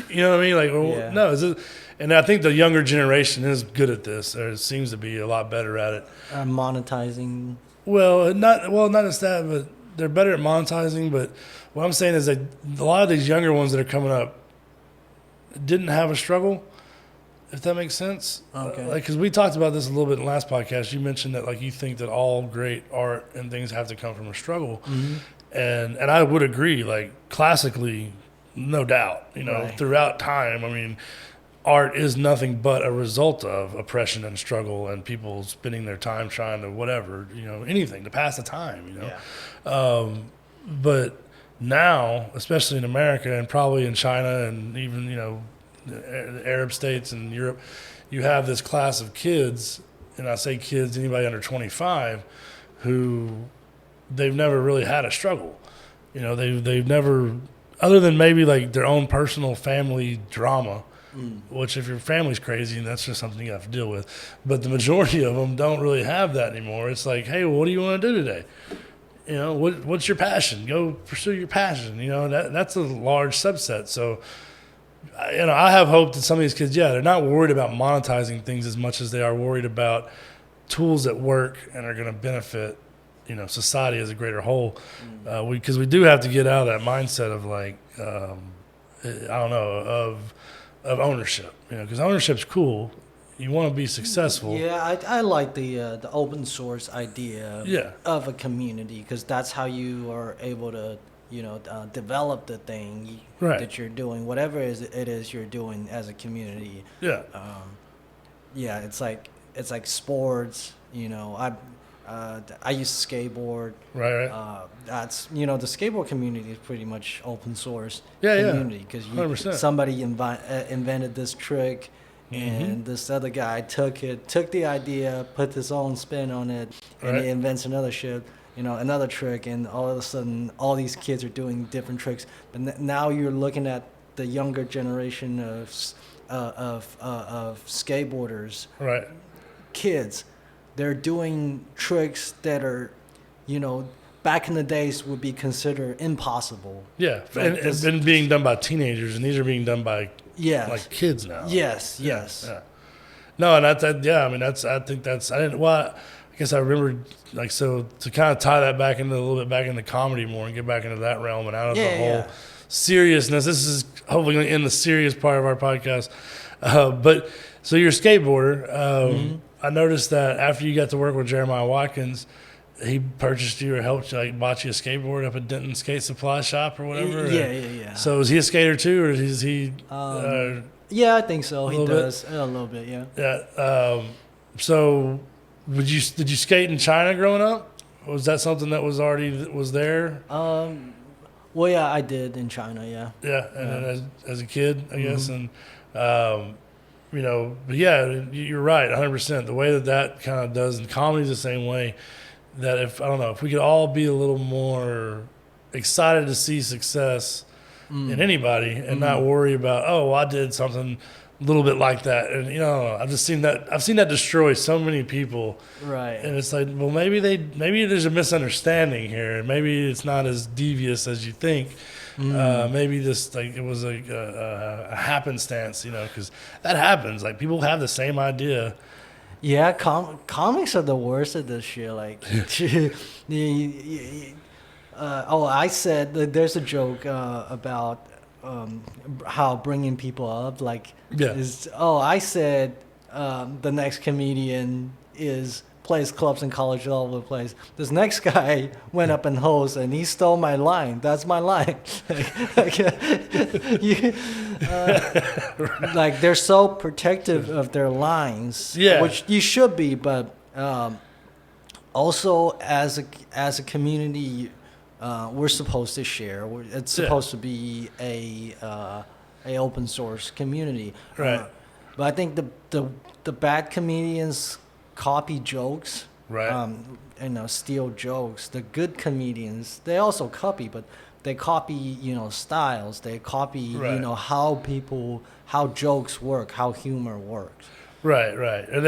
A: you know what I mean? Like, well, no, is it? And I think the younger generation is good at this, or it seems to be a lot better at it.
B: Monetizing.
A: Well, not as that, but they're better at monetizing. But what I'm saying is that a lot of these younger ones that are coming up didn't have a struggle, if that makes sense.
B: Okay.
A: Like, because we talked about this a little bit in the last podcast. You mentioned that, like, you think that all great art and things have to come from a struggle.
B: Mm-hmm.
A: And I would agree, like, classically, no doubt, you know,
B: Right.
A: throughout time. I mean, art is nothing but a result of oppression and struggle and people spending their time trying to whatever, you know, anything to pass the time, you know.
B: Yeah.
A: But now, especially in America and probably in China and even, you know, the Arab states and Europe, you have this class of kids, and I say kids, anybody under 25, who they've never really had a struggle. You know, they've never, other than maybe like their own personal family drama, which if your family's crazy, that's just something you have to deal with. But the majority of them don't really have that anymore. It's like, hey, well, what do you want to do today? You know, what's your passion? Go pursue your passion. You know, that's a large subset. So, you know, I have hope that some of these kids, they're not worried about monetizing things as much as they are worried about tools that work and are going to benefit, you know, society as a greater whole. Because we do have to get out of that mindset of like, I don't know, of ownership. You know, because ownership's cool. You want to be successful.
B: Yeah, I like the open source idea of a community, because that's how you are able to, you know, develop the thing that you're doing, whatever it is you're doing as a community.
A: Yeah.
B: It's like sports. You know, I used to skateboard.
A: Right.
B: That's, you know, the skateboard community is pretty much open source
A: community
B: community, because somebody invented this trick. And this other guy took the idea, put his own spin on it, and he invents another trick, and all of a sudden, all these kids are doing different tricks. But now you're looking at the younger generation of skateboarders, kids. They're doing tricks that are, you know, back in the days would be considered impossible.
A: Yeah, like and being done by teenagers, and these are being done by like kids now.
B: Yes.
A: Yeah. No, and I guess I remember, like, so to kind of tie that back into a little bit back into comedy more and get back into that realm and out of the whole seriousness. This is hopefully going to end the serious part of our podcast. But so you're a skateboarder. I noticed that after you got to work with Jeremiah Watkins, he purchased you or helped you, like, bought you a skateboard up at Denton Skate Supply Shop or whatever.
B: Yeah.
A: So is he a skater too, or is he?
B: Yeah, I think so. He does a little bit. Yeah.
A: Yeah. So did you skate in China growing up? Was that something that was there?
B: Well, yeah, I did in China. Yeah.
A: Yeah, and then as a kid, I guess, and you know, but yeah, you're right, 100%. The way that kind of does, and comedy's the same way. That if we could all be a little more excited to see success in anybody and not worry about, I did something a little bit like that, and, you know, I've seen that destroy so many people.
B: Right.
A: And it's like, well, maybe there's a misunderstanding here, and maybe it's not as devious as you think. Maybe this like it was a happenstance, because that happens. Like people have the same idea.
B: Yeah, comics are the worst at this shit. Like, I said that there's a joke about how bringing people up. Like, I said the next comedian plays clubs and college all over the place. This next guy went up and hosts, and he stole my line. That's my line. Like they're so protective of their lines, which you should be. But also, as a community, we're supposed to share. It's supposed to be a open source community,
A: right?
B: But I think the bad comedians copy jokes,
A: right?
B: Steal jokes. The good comedians, they also copy, but they copy, styles. They copy, how jokes work, how humor works.
A: Right. And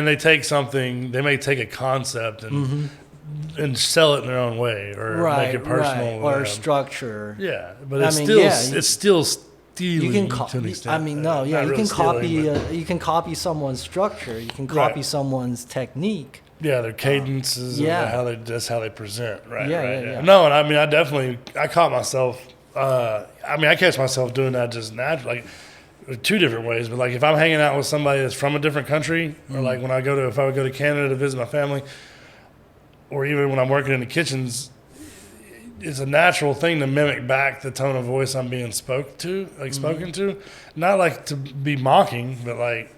A: they take something. They may take a concept and sell it in their own way, or make it personal,
B: or structure.
A: Yeah, but it's still stealing.
B: You can to an extent. You can copy someone's structure. You can copy someone's technique.
A: Yeah, their cadences. That's how they present. Right.
B: Yeah.
A: No, and I caught myself. I catch myself doing that just naturally, like two different ways. But like if I'm hanging out with somebody that's from a different country, or like if I would go to Canada to visit my family, or even when I'm working in the kitchens, it's a natural thing to mimic back the tone of voice I'm being spoken to. Not like to be mocking, but like,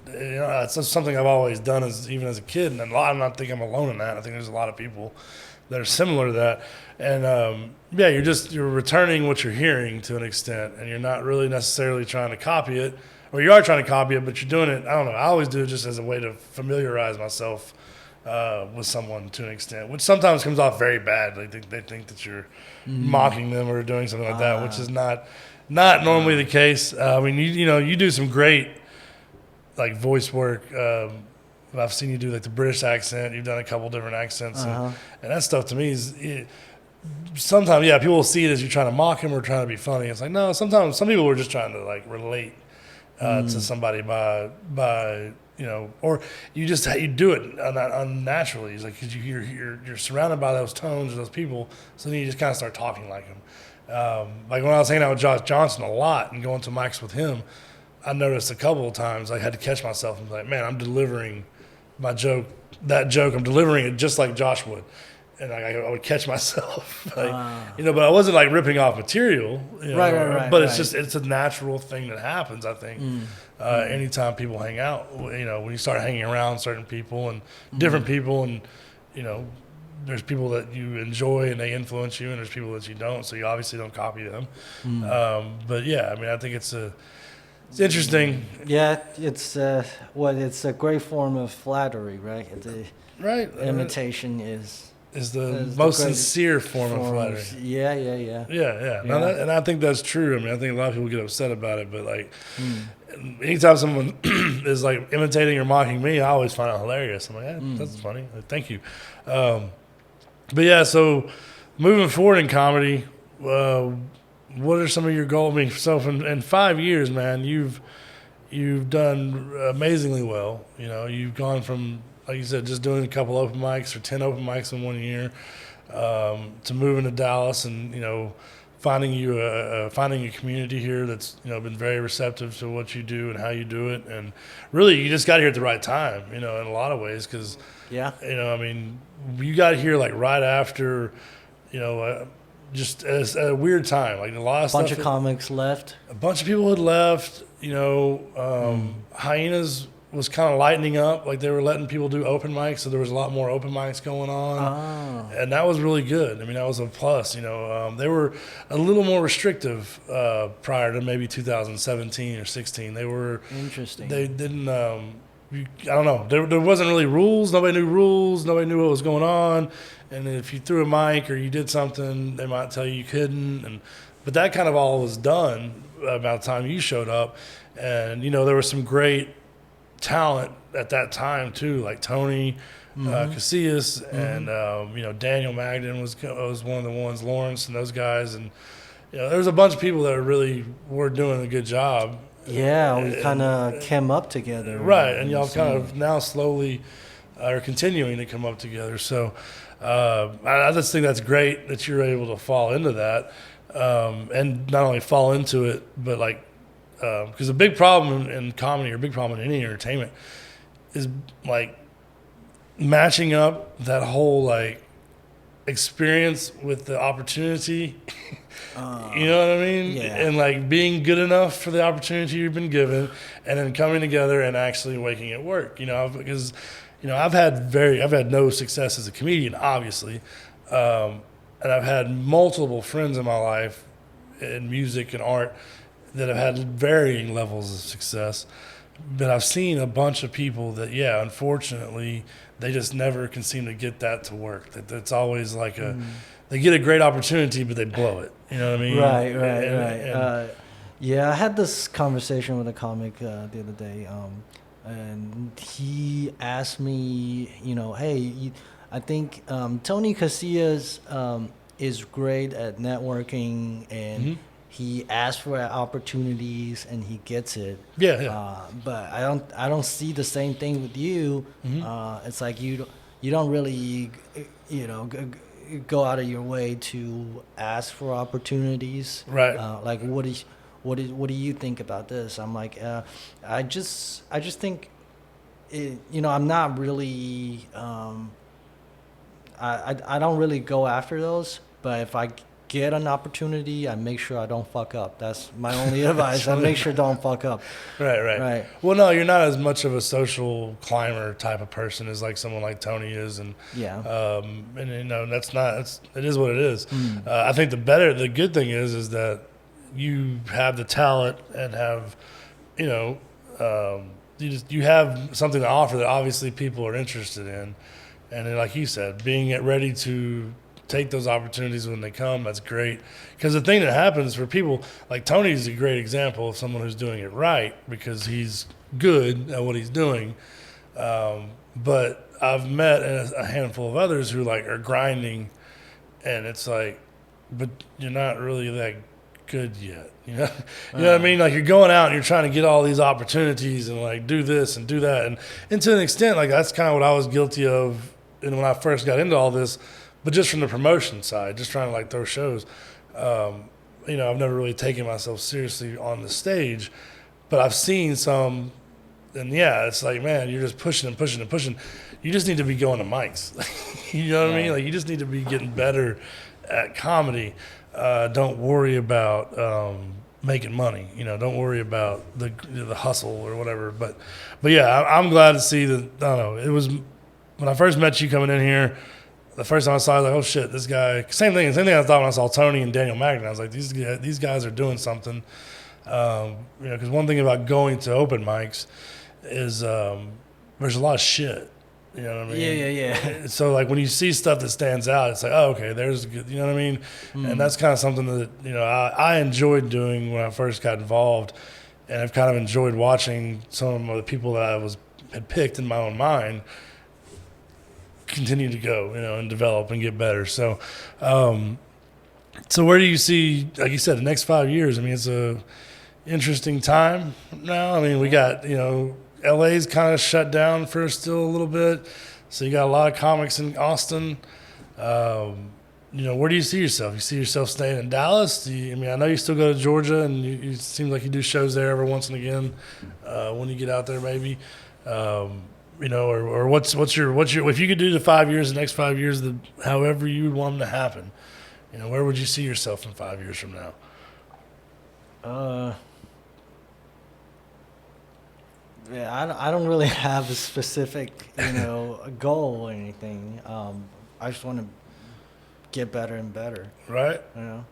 A: it's just something I've always done even as a kid. And I don't think I'm alone in that. I think there's a lot of people that are similar to that. And you're returning what you're hearing to an extent, and you're not really necessarily trying to copy it, or you are trying to copy it, but you're doing it. I don't know. I always do it just as a way to familiarize myself with someone to an extent, which sometimes comes off very bad. They think that you're mocking them or doing something like that, which is not normally the case. You do some great like voice work. I've seen you do like the British accent. You've done a couple different accents, and that stuff to me is. Sometimes, people will see it as you're trying to mock him or trying to be funny. It's like, no, sometimes some people are just trying to like relate to somebody by or you do it unnaturally. It's like, 'cause you're surrounded by those tones of those people, so then you just kind of start talking like them. Like when I was hanging out with Josh Johnson a lot and going to mics with him, I noticed a couple of times I had to catch myself and be like, man, I'm delivering my joke. I'm delivering it just like Josh would. And I would catch myself, but I wasn't like ripping off material,
B: right.
A: But it's a natural thing that happens. I think anytime people hang out, when you start hanging around certain people and different people, and there's people that you enjoy and they influence you, and there's people that you don't, so you obviously don't copy them. But I think it's interesting.
B: Yeah, it's a great form of flattery, right?
A: Right.
B: Imitation is
A: the most sincere form of flattery.
B: Yeah.
A: And I think that's true. I think a lot of people get upset about it, but like anytime someone is like imitating or mocking me, I always find it hilarious. I'm like, that's funny. Like, thank you. So moving forward in comedy, what are some of your goals? So in 5 years, man, you've done amazingly well. You've gone from, like you said, just doing a couple open mics or 10 open mics in 1 year, to moving to Dallas and, finding a community here that's, been very receptive to what you do and how you do it. And really, you just got here at the right time, in a lot of ways. 'Cause, you got here like right after, just as a weird time, like a lot of
B: bunch of comics left.
A: A bunch of people had left, Hyenas was kind of lightening up, like they were letting people do open mics, so there was a lot more open mics going on, and that was really good. That was a plus. They were a little more restrictive prior to maybe 2017 or 16. They were
B: interesting.
A: They didn't. I don't know. There wasn't really rules. Nobody knew rules. Nobody knew what was going on. And if you threw a mic or you did something, they might tell you couldn't. But that kind of all was done about the time you showed up. And there was some great talent at that time too, like Tony Casillas and Daniel Magden was one of the ones, Lawrence and those guys, and there's a bunch of people that really were doing a good job.
B: Yeah, we kind of came up together.
A: Right, and y'all kind of now slowly are continuing to come up together. So I just think that's great that you're able to fall into that, and not only fall into it, but like, because a big problem in comedy, or a big problem in any entertainment, is like matching up that whole like experience with the opportunity. You know what I mean?
B: Yeah.
A: And like being good enough for the opportunity you've been given, and then coming together and actually making it work. Because I've had no success as a comedian, obviously, and I've had multiple friends in my life in music and art that have had varying levels of success. But I've seen a bunch of people that, unfortunately, they just never can seem to get that to work. That's always like they get a great opportunity, but they blow it. You know what I mean?
B: Right. Yeah, I had this conversation with a comic the other day, and he asked me, hey, I think Tony Casillas is great at networking, and he asks for opportunities and he gets it.
A: Yeah.
B: But I don't see the same thing with you. It's like you don't really, go out of your way to ask for opportunities.
A: Right.
B: Like what do you think about this? I'm like, I just think, I'm not really, I don't really go after those, but if I get an opportunity, I make sure I don't fuck up. That's my only advice. I make sure don't fuck up.
A: Right. Well, no, you're not as much of a social climber type of person as like someone like Tony is, and it is what it is. I think the good thing is that you have the talent and have, you have something to offer that obviously people are interested in, and then, like you said, being ready to take those opportunities when they come, that's great. Because the thing that happens for people, like Tony's a great example of someone who's doing it right because he's good at what he's doing. But I've met a handful of others who like are grinding, and it's like, but you're not really that good yet. You know what I mean? Like you're going out and you're trying to get all these opportunities and like do this and do that. And to an extent, like that's kind of what I was guilty of when I first got into all this. But just from the promotion side, just trying to like throw shows, I've never really taken myself seriously on the stage, but I've seen some, and it's like, man, you're just pushing and pushing and pushing. You just need to be going to mics. You know what I mean? Like you just need to be getting better at comedy. Don't worry about making money. Don't worry about the hustle or whatever. But yeah, I'm glad to see that. I don't know. It was when I first met you coming in here. The first time I saw it, I was like, oh shit, this guy. Same thing I thought when I saw Tony and Daniel Magnan. I was like, these guys are doing something. Because one thing about going to open mics is there's a lot of shit. You know what I mean?
B: Yeah.
A: So like when you see stuff that stands out, it's like, oh, okay, there's good. You know what I mean? And that's kind of something that I enjoyed doing when I first got involved, and I've kind of enjoyed watching some of the people that I had picked in my own mind continue to go, and develop and get better. So, so where do you see, like you said, the next 5 years? I mean, it's a interesting time now. I mean, we got, LA's kind of shut down for still a little bit. So you got a lot of comics in Austin. Where do you see yourself? You see yourself staying in Dallas? I know you still go to Georgia, and you seem like you do shows there every once and again when you get out there, maybe. Or what's your if you could do the next 5 years, however you would want them to happen, where would you see yourself in 5 years from now?
B: I don't really have a specific a goal or anything. I just want to get better and better.
A: Right.
B: Well,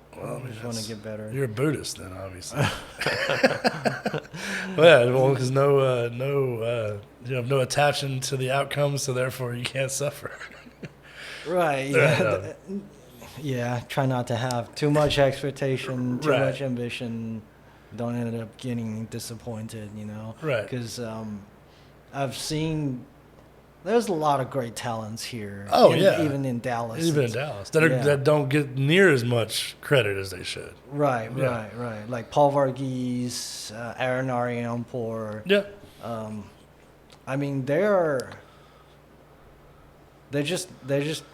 B: I just want to get better.
A: You're a Buddhist then, obviously. Because you have no attachment to the outcome, so therefore you can't suffer.
B: Right. Yeah. Yeah. Try not to have too much expectation, too much ambition. Don't end up getting disappointed.
A: Right.
B: Because I've seen there's a lot of great talents here.
A: Oh,
B: even in Dallas.
A: Even in Dallas that don't get near as much credit as they should.
B: Right. Like Paul Varghese, Aaron Ariampor.
A: Yeah.
B: I mean, they just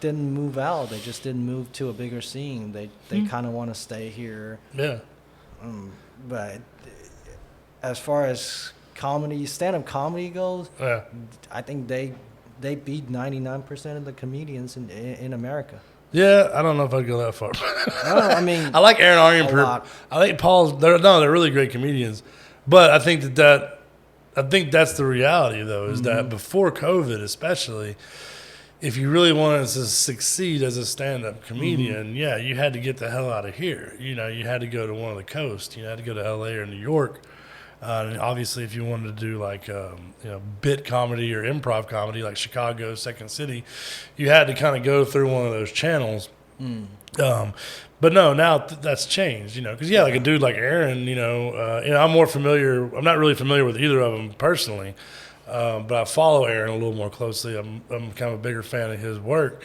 B: didn't move out. They just didn't move to a bigger scene. They kind of want to stay here.
A: Yeah.
B: But as far as comedy, stand-up comedy goes, I think they beat 99% of the comedians in America.
A: Yeah, I don't know if I'd go that far.
B: I mean,
A: I like Aaron Ariampor. I think Paul's. They're really great comedians, but I think that's the reality though. Is that before COVID, especially, if you really wanted to succeed as a stand-up comedian, you had to get the hell out of here. You had to go to one of the coasts. You had to go to LA or New York. And obviously, if you wanted to do like bit comedy or improv comedy, like Chicago, Second City, you had to kind of go through one of those channels. But no, now that's changed. Because like a dude like Aaron, I'm more familiar. I'm not really familiar with either of them personally. But I follow Aaron a little more closely. I'm kind of a bigger fan of his work.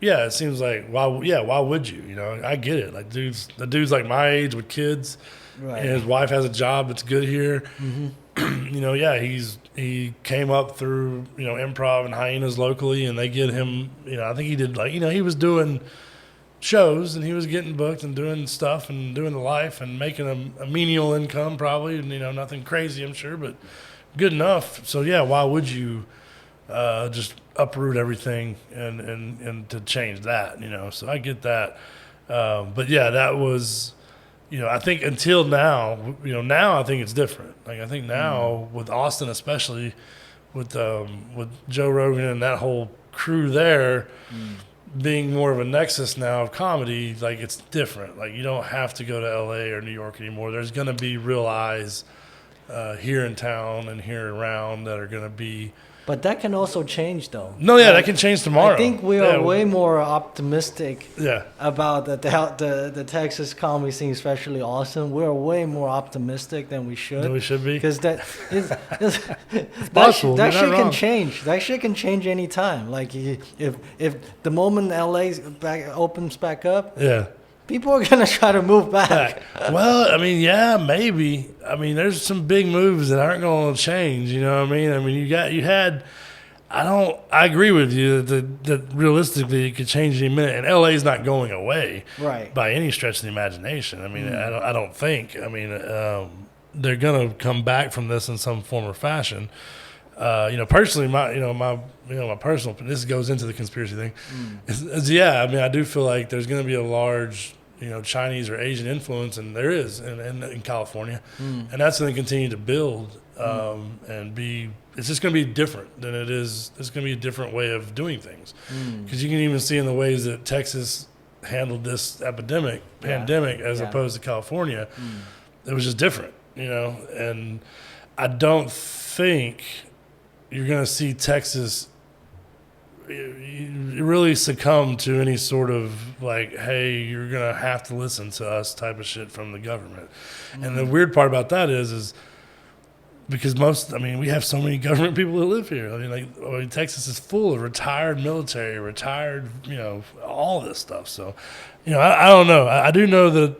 A: It seems like why would you? I get it. Like the dude's like my age with kids, right. And his wife has a job that's good here. He came up through improv and Hyenas locally, and they get him. I think he did he was doing shows and he was getting booked and doing stuff and doing the life and making a menial income probably, and nothing crazy I'm sure, but good enough. So why would you just uproot everything and to change that? So I get that. But that was, I think until now, now I think it's different. Like I think now with Austin, especially with Joe Rogan and that whole crew there, being more of a nexus now of comedy, like it's different. Like you don't have to go to LA or New York anymore. There's going to be real eyes here in town and here around that are going to be.
B: But that can also change, though.
A: No, that can change tomorrow.
B: I think we are way more optimistic
A: Yeah.
B: about the Texas comedy scene, especially Austin. We're way more optimistic than we should.
A: Than we should be.
B: Because that shit can change. That shit can change anytime. Like if the moment LA opens back up, people are going to try to move back.
A: Well, I mean, maybe. I mean, there's some big moves that aren't going to change, you know what I mean? I mean, I agree with you that realistically it could change any minute, and LA's not going away by any stretch of the imagination. I mean, I don't think. I mean, they're going to come back from this in some form or fashion. Personally, my personal, this goes into the conspiracy thing. I mean, I do feel like there's going to be a large, Chinese or Asian influence, and there is in California, and that's going to continue to build and be. It's just going to be different than it is. It's going to be a different way of doing things, because you can even see in the ways that Texas handled this pandemic, as opposed to California, it was just different, And I don't think you're going to see Texas really succumb to any sort of like, hey, you're going to have to listen to us type of shit from the government. And the weird part about that is because we have so many government people that live here. I mean, Texas is full of retired military, all this stuff. So, I don't know. I do know that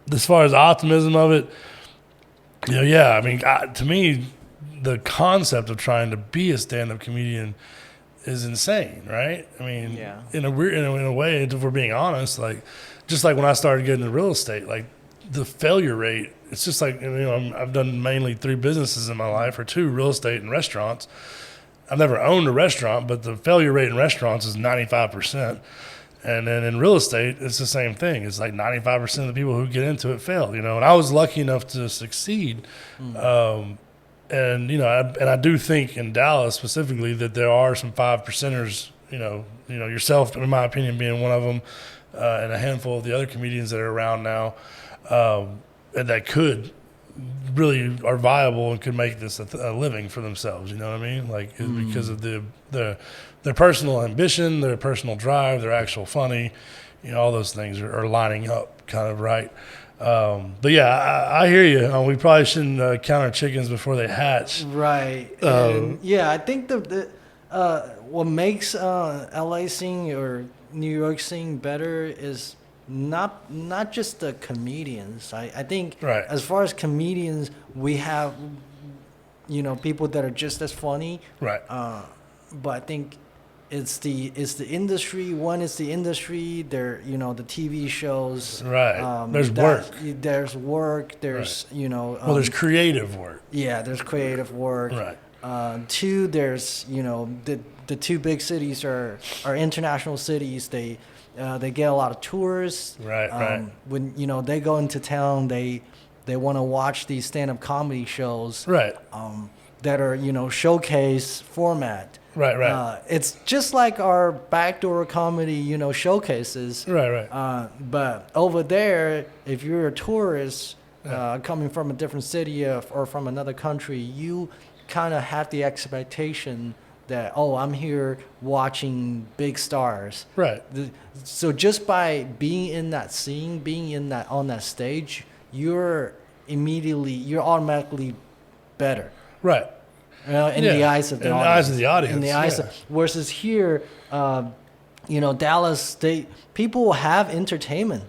A: as far as optimism of it, I mean, to me, the concept of trying to be a stand-up comedian is insane, right? I mean, in a way, if we're being honest, like just like when I started getting into real estate, like the failure rate, it's just like I've done mainly 3 businesses in my life, or 2, real estate and restaurants. I've never owned a restaurant, but the failure rate in restaurants is 95%. And then in real estate, it's the same thing. It's like 95% of the people who get into it fail, And I was lucky enough to succeed. And I do think in Dallas specifically that there are some 5%ers. Yourself, in my opinion, being one of them, and a handful of the other comedians that are around now, and that could really are viable and could make this a living for themselves. You know what I mean? Like because of their personal ambition, their personal drive, their actual funny. All those things are lining up kind of right. But yeah, I hear you. We probably shouldn't count our chickens before they hatch.
B: Right. And yeah, I think what makes LA scene or New York scene better is not just the comedians. I think
A: Right.
B: as far as comedians, we have people that are just as funny.
A: Right.
B: But I think it's the industry. One is the industry. There, the TV shows.
A: Right. There's work.
B: There's work. There's
A: Well, there's creative work.
B: Yeah, there's creative work.
A: Right.
B: Two, there's the two big cities are international cities. They get a lot of tourists.
A: Right. Right.
B: When they go into town, they want to watch these stand-up comedy shows.
A: Right.
B: That are showcase format.
A: Right.
B: It's just like our backdoor comedy, showcases.
A: Right.
B: But over there, if you're a tourist coming from a different city or from another country, you kind of have the expectation that, I'm here watching big stars.
A: Right.
B: So just by being in that scene, on that stage, you're automatically better.
A: Right.
B: In the eyes of the audience.
A: In the eyes of the audience.
B: In the eyes of, versus here, Dallas, people have entertainment.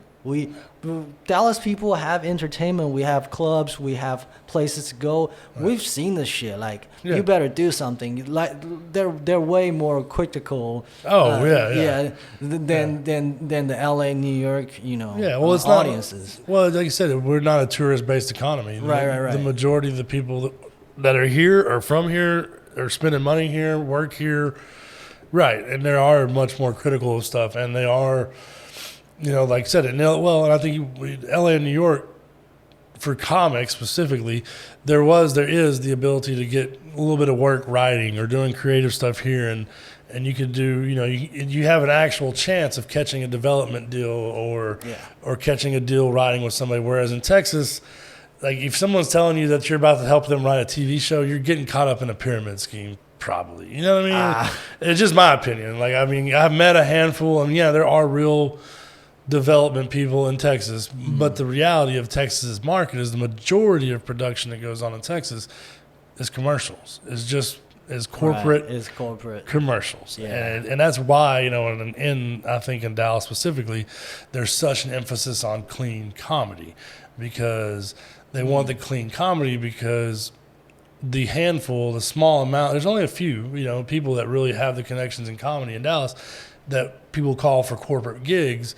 B: Dallas people have entertainment. We have clubs. We have places to go. Right. We've seen this shit. Like, you better do something. Like, they're way more critical.
A: Yeah.
B: Than the LA, New York,
A: well, it's
B: audiences.
A: Well, like you said, we're not a tourist-based economy.
B: Right.
A: The majority of the people that are here are from here, are spending money here, work here. Right, and they are much more critical of stuff, and they are, like I said, and I think LA and New York, for comics specifically, there is the ability to get a little bit of work writing or doing creative stuff here, and you could do, you have an actual chance of catching a development deal or catching a deal writing with somebody, whereas in Texas, like, if someone's telling you that you're about to help them write a TV show, you're getting caught up in a pyramid scheme, probably. You know what I mean? It's just my opinion. Like, I've met a handful, and there are real development people in Texas, but the reality of Texas's market is the majority of production that goes on in Texas is commercials. Is corporate commercials.
B: Yeah.
A: And that's why, I think in Dallas specifically, there's such an emphasis on clean comedy, because they want the clean comedy, because the small amount, there's only a few, people that really have the connections in comedy in Dallas that people call for corporate gigs.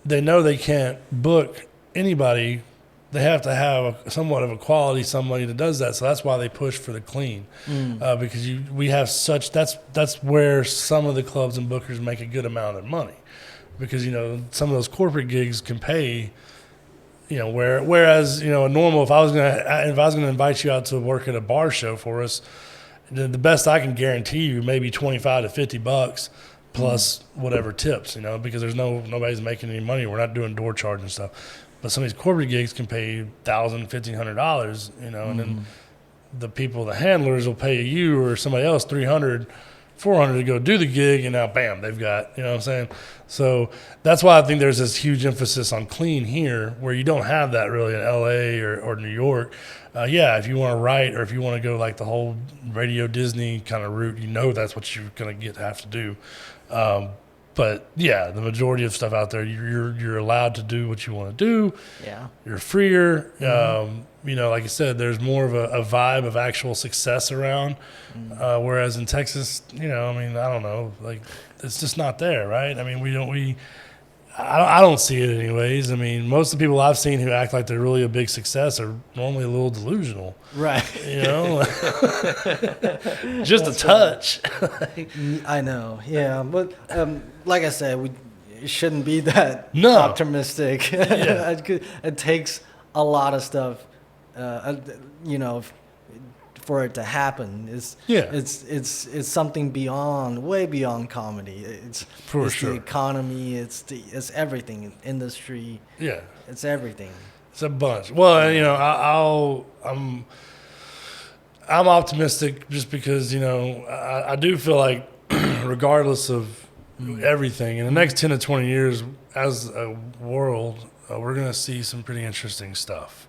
A: They know they can't book anybody. They have to have somewhat of a quality somebody that does that. So that's why they push for the clean, because we have that's where some of the clubs and bookers make a good amount of money, because some of those corporate gigs can pay. Whereas a normal, if I was gonna invite you out to work at a bar show for us, the best I can guarantee you maybe $25 to $50 plus whatever tips, because there's nobody's making any money. We're not doing door charge and stuff. But some of these corporate gigs can pay $1,000, $1,500, and then the people, the handlers, will pay you or somebody else $300, $400 to go do the gig, and now bam, they've got, what I'm saying? So that's why I think there's this huge emphasis on clean here, where you don't have that really in LA or New York. If you want to write, or if you want to go like the whole Radio Disney kind of route, that's what you're going to have to do. But the majority of stuff out there, you're allowed to do what you want to do.
B: Yeah,
A: you're freer. Like I said, there's more of a vibe of actual success around. Whereas in Texas, I don't know, like, it's just not there, right? I mean, I don't see it anyways. I mean, most of the people I've seen who act like they're really a big success are normally a little delusional.
B: Right.
A: Just a touch.
B: I know. Yeah. But like I said, we shouldn't be that optimistic. Yeah. It takes a lot of stuff, for it to happen. It's something way beyond comedy. It's the economy. It's everything. Industry.
A: Yeah.
B: It's everything.
A: It's a bunch. Well, I'm optimistic just because I do feel like regardless of everything in the next 10 to 20 years as a world, we're going to see some pretty interesting stuff.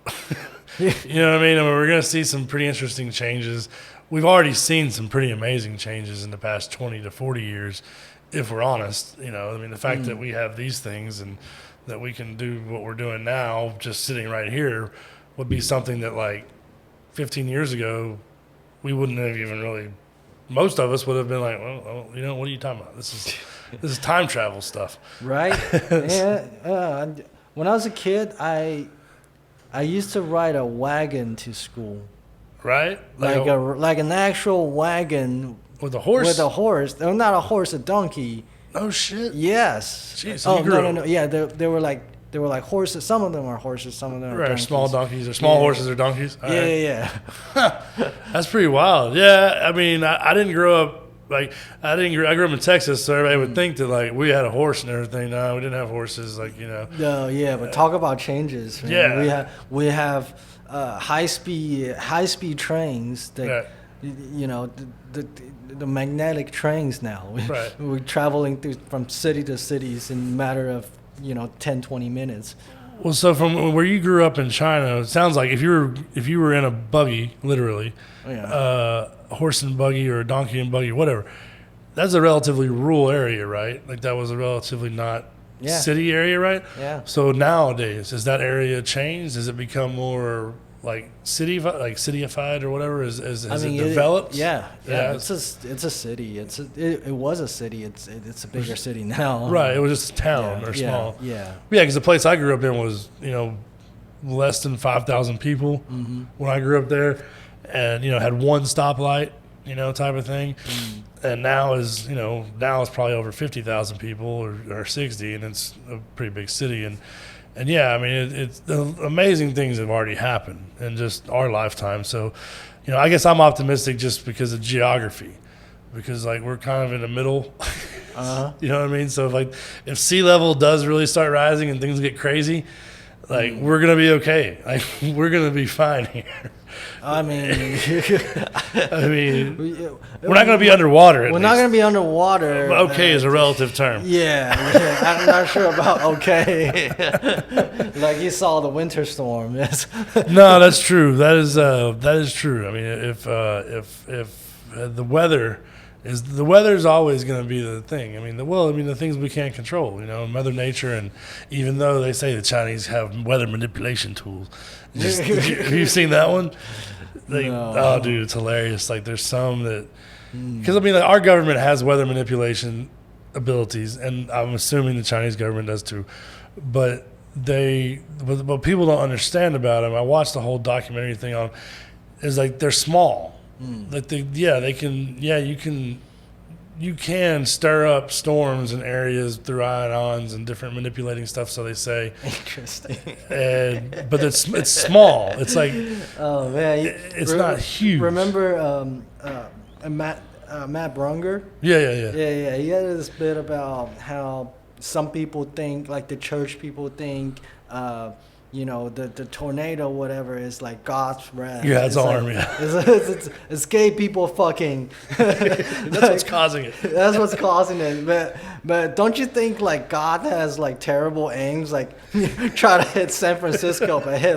A: You know what I mean? We're going to see some pretty interesting changes. We've already seen some pretty amazing changes in the past 20 to 40 years, if we're honest. The fact that we have these things and that we can do what we're doing now, just sitting right here, would be something that like 15 years ago, we wouldn't have even really, most of us would have been like, well, what are you talking about? This is time travel stuff.
B: Right? Yeah. When I was a kid, I used to ride a wagon to school.
A: Right?
B: Like an actual wagon.
A: With a horse?
B: With a horse. No, not a horse, a donkey.
A: Oh, shit.
B: Yes.
A: Jeez, so
B: no. Yeah, they were like horses. Some of them are horses. Some of them are donkeys.
A: Small donkeys or small horses or donkeys. All right.
B: Yeah.
A: That's pretty wild. Yeah, I mean, I didn't grow up I grew up in Texas, so everybody would think that like we had a horse and everything. No, we didn't have horses.
B: No, yeah, but talk about changes. Man.
A: Yeah,
B: we have high speed trains that the magnetic trains now.
A: Right.
B: We're traveling from city to cities in a matter of 10, 20 minutes.
A: Well, so from where you grew up in China, it sounds like if you were in a buggy, literally, a horse and buggy or a donkey and buggy, whatever, that's a relatively rural area, right? Like that was a relatively not city area, right?
B: Yeah.
A: So nowadays, has that area changed? Has it become more like cityified or whatever? Is it developed?
B: Yeah. It's a city. It was a city. It's a bigger city now.
A: Right. It was just a town or small.
B: Yeah.
A: Yeah, because the place I grew up in was less than 5,000 people when I grew up there, and had one stoplight, type of thing. And now is probably over 50,000 people or 60, and it's a pretty big city. And yeah, I mean, it's the amazing things have already happened in just our lifetime. So, I guess I'm optimistic just because of geography, because like we're kind of in the middle. You know what I mean? So if sea level does really start rising and things get crazy, like we're gonna be okay. Like we're gonna be fine here.
B: I mean,
A: we're not going to be underwater.
B: We're not going to be underwater.
A: Okay is a relative term.
B: Yeah, I'm not sure about okay. Like you saw the winter storm. Yes.
A: No, that's true. That is true. I mean, if the weather's always going to be the thing. I mean, the things we can't control. Mother Nature, and even though they say the Chinese have weather manipulation tools, have you seen that one?
B: No.
A: Oh, dude, it's hilarious. Like, there's some that, because our government has weather manipulation abilities, and I'm assuming the Chinese government does too. But what people don't understand about them, I watched the whole documentary thing on, is like they're small. Like you can stir up storms in areas through ions and different manipulating stuff, so they say.
B: Interesting.
A: But it's small. It's like,
B: oh man,
A: it's not huge.
B: Remember Matt Bronger?
A: Yeah.
B: He had this bit about how some people think, like the church people think, the tornado, whatever, is like God's wrath.
A: Yeah, it's arm. Yeah,
B: it's gay people fucking.
A: That's what's causing it.
B: That's what's causing it. But don't you think like God has like terrible aims? Like try to hit San Francisco, but hit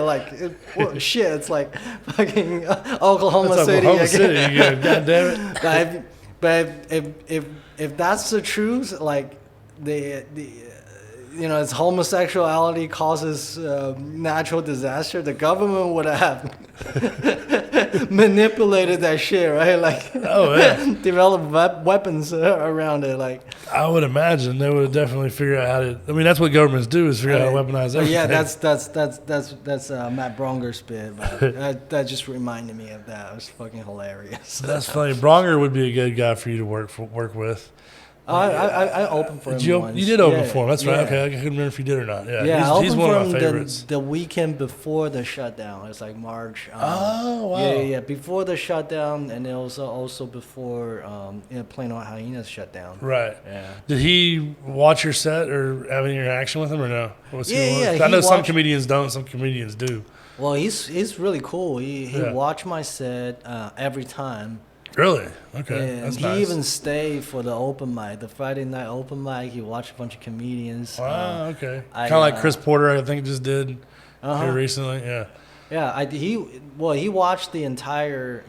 B: shit. It's like fucking Oklahoma City.
A: Oklahoma City. God damn it.
B: But if that's the truth, like it's homosexuality causes natural disaster, the government would have manipulated that shit, right? Like, develop weapons around it. Like,
A: I would imagine they would have definitely figured out how to. I mean, that's what governments do, is figure out how to weaponize everything.
B: Yeah, that's Matt Bronger's bit. But that just reminded me of that. It was fucking hilarious.
A: That's funny. Bronger would be a good guy for you to work with.
B: I opened for him once.
A: You did open for him. That's right. Okay, I couldn't remember if you did or not. He's one of my favorites.
B: The weekend before the shutdown. It's like March.
A: Oh, wow.
B: Yeah. Before the shutdown, and it was also before Plain White Hyenas shutdown.
A: Right.
B: Yeah.
A: Did he watch your set or have any interaction with him or no?
B: Yeah.
A: I know some comedians don't. Some comedians do.
B: Well, he's really cool. He watched my set every time. Yeah.
A: Okay.
B: And
A: That's
B: he
A: nice.
B: even stayed for the open mic, the Friday night open mic. He watched a bunch of comedians.
A: Wow. Okay.
B: I,
A: Kind of like Chris Porter, I think, just did
B: Uh-huh.
A: here recently. Yeah.
B: Yeah, he watched the entire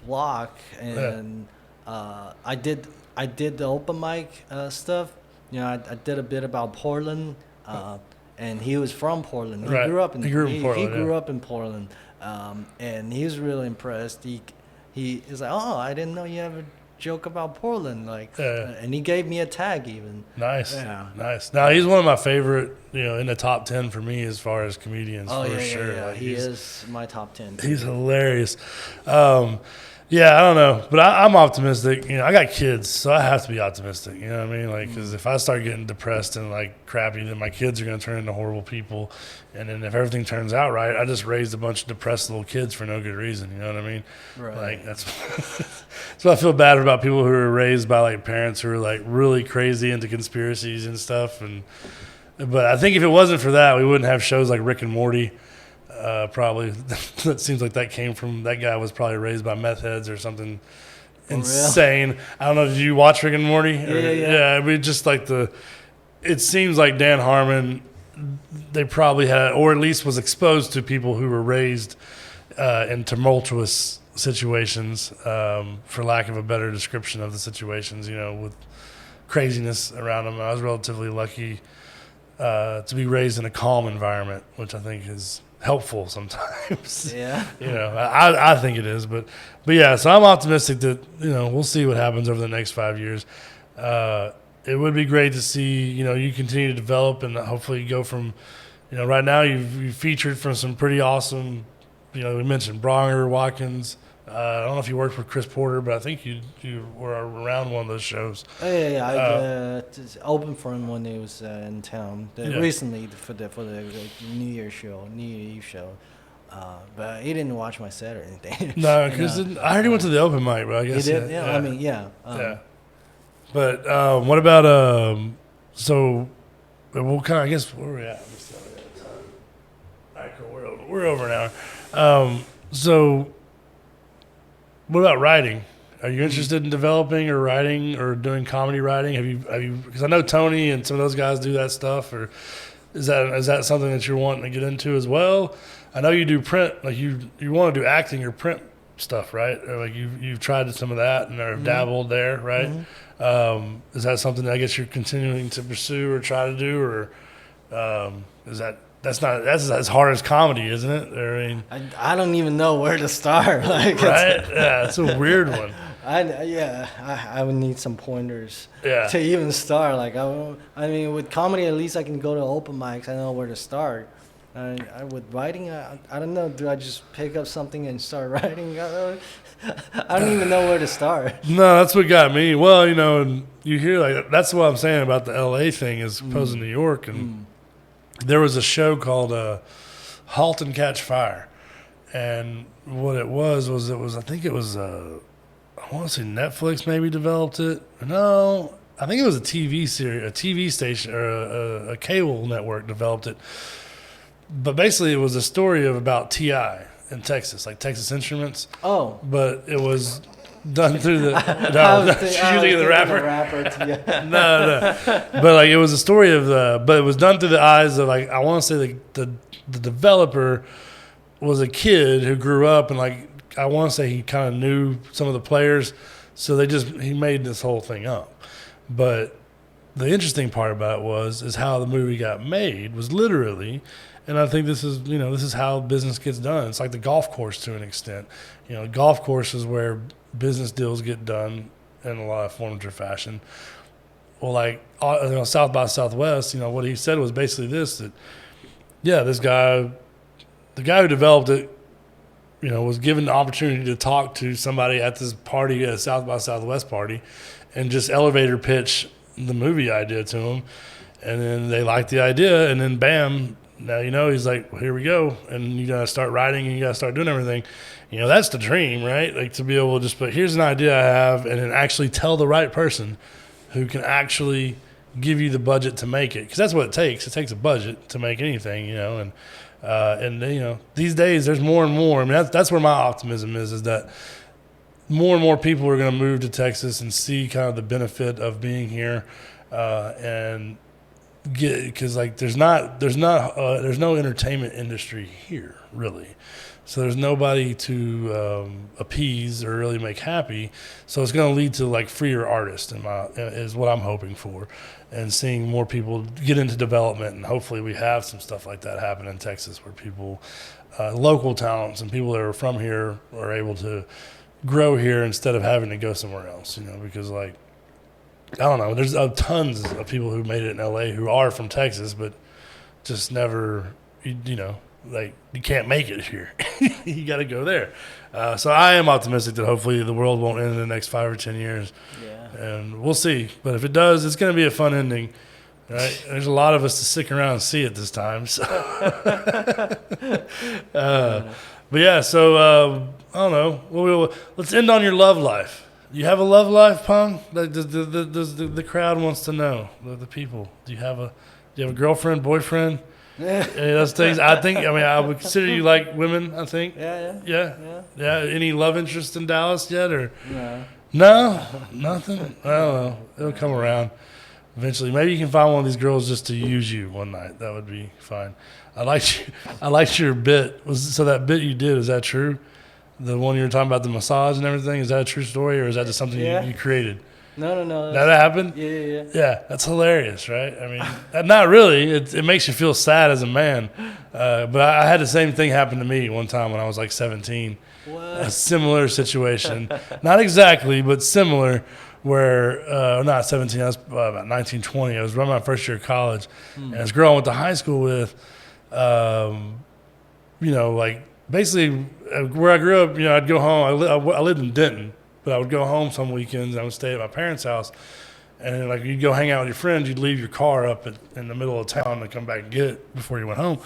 B: block, and I did the open mic stuff. I did a bit about Portland, and he was from Portland. He
A: Right.
B: grew up in
A: Portland.
B: He grew
A: Yeah.
B: up in Portland, and he was really impressed. He is like, oh, I didn't know you have a joke about Portland, and he gave me a tag even.
A: Nice.
B: Yeah.
A: Nice. Now he's one of my favorite, in the top 10 for me as far as comedians,
B: Oh
A: for
B: yeah,
A: sure.
B: yeah.
A: Like,
B: He is my top 10.
A: He's hilarious. Yeah, I don't know, but I'm optimistic. I got kids, so I have to be optimistic. You know what I mean? Like, because if I start getting depressed and like crappy, then my kids are going to turn into horrible people. And then if everything turns out right, I just raised a bunch of depressed little kids for no good reason. You know what I mean?
B: Right.
A: Like that's so I feel bad about people who are raised by like parents who are like really crazy into conspiracies and stuff. But I think if it wasn't for that, we wouldn't have shows like Rick and Morty. Probably that seems like that came from that guy was probably raised by meth heads or something insane.
B: Real?
A: I don't know. Did you watch Rick and Morty?
B: Yeah.
A: I mean, just like it seems like Dan Harmon, they probably had, or at least was exposed to people who were raised in tumultuous situations, for lack of a better description of the situations, with craziness around them. I was relatively lucky to be raised in a calm environment, which I think is helpful sometimes.
B: Yeah.
A: I think it is, but yeah, so I'm optimistic that, we'll see what happens over the next 5 years. It would be great to see, you continue to develop and hopefully go from, right now you've featured from some pretty awesome, we mentioned Bronger, Watkins. I don't know if you worked with Chris Porter, but I think you were around one of those shows.
B: Oh yeah. I opened for him when he was in town recently for the New Year's Eve show. But he didn't watch my set or anything.
A: No, because I already went to the open mic, but I guess
B: he did. Yeah. I mean, yeah.
A: Yeah. But what about so we'll kind of, I guess, where are we at? All right, cool. We're over an hour. So what about writing? Are you interested in developing or writing or doing comedy writing? Have you? Because I know Tony and some of those guys do that stuff. Or is that something that you're wanting to get into as well? I know you do print. Like you want to do acting or print stuff, right? Or like you've tried some of that and have dabbled there, right? Mm-hmm. Is that something that I guess you're continuing to pursue or try to do, or is that's as hard as comedy, isn't it?
B: I don't even know where to start. Right?
A: Yeah, it's a weird one.
B: I would need some pointers
A: to
B: even start. Like I mean, with comedy, at least I can go to open mics. I know where to start. With writing, I don't know. Do I just pick up something and start writing? I don't even know where to start.
A: No, that's what got me. Well, and you hear like that's what I'm saying about the LA thing as opposed to New York. And there was a show called Halt and Catch Fire. And what it was I think it was, I want to say Netflix maybe developed it. No, I think it was a TV series, a TV station, or a cable network developed it. But basically it was a story about T.I. in Texas, like Texas Instruments.
B: Oh.
A: But it was done through the the rapper. No. But like it was a story of but it was done through the eyes of like I want to say the developer was a kid who grew up and like I want to say he kind of knew some of the players, so he made this whole thing up. But the interesting part about it is how the movie got made was literally. And I think this is how business gets done. It's like the golf course to an extent. Golf course is where business deals get done in a lot of forms or fashion. Well, like South by Southwest, what he said was basically this: that this guy, the guy who developed it, was given the opportunity to talk to somebody at this party, at a South by Southwest party, and just elevator pitch the movie idea to him, and then they liked the idea, and then bam. Now, he's like, well, here we go. And you got to start writing and you got to start doing everything. That's the dream, right? Like to be able to just put, here's an idea I have and then actually tell the right person who can actually give you the budget to make it. Because that's what it takes. It takes a budget to make anything, and these days there's more and more. I mean, that's where my optimism is that more and more people are going to move to Texas and see kind of the benefit of being here, and get, because like there's no entertainment industry here really. So there's nobody to appease or really make happy. So it's going to lead to like freer artists, is what I'm hoping for, and seeing more people get into development. And hopefully we have some stuff like that happen in Texas, where people, local talents and people that are from here, are able to grow here instead of having to go somewhere else. Because like, I don't know, there's tons of people who made it in LA who are from Texas, but just never, like, you can't make it here. You got to go there. So I am optimistic that hopefully the world won't end in the next 5 or 10 years. Yeah. And we'll see. But if it does, it's going to be a fun ending. Right? There's a lot of us to stick around and see it this time. So. But yeah, so I don't know. Let's end on your love life. You have a love life, Peng? The crowd wants to know. The people. Do you have a girlfriend, boyfriend? Yeah, those things. I would consider you like women. I think. Yeah. Any love interest in Dallas yet, or no, nothing? I don't know. It'll come around eventually. Maybe you can find one of these girls just to use you one night. That would be fine. I liked your bit. So that bit you did, is that true? The one you were talking about, the massage and everything. Is that a true story, or is that just something you created?
B: No.
A: That happened?
B: Yeah.
A: Yeah, that's hilarious, right? I mean, not really. It makes you feel sad as a man. But I had the same thing happen to me one time when I was like 17.
B: What?
A: A similar situation. Not exactly, but similar, where, not 17, I was about 19, 20. I was running my first year of college. And this girl I went to high school with, like, basically where I grew up, I'd go home. I lived in Denton. But I would go home some weekends. I would stay at my parents' house, and like you'd go hang out with your friends. You'd leave your car up in the middle of town to come back and get it before you went home.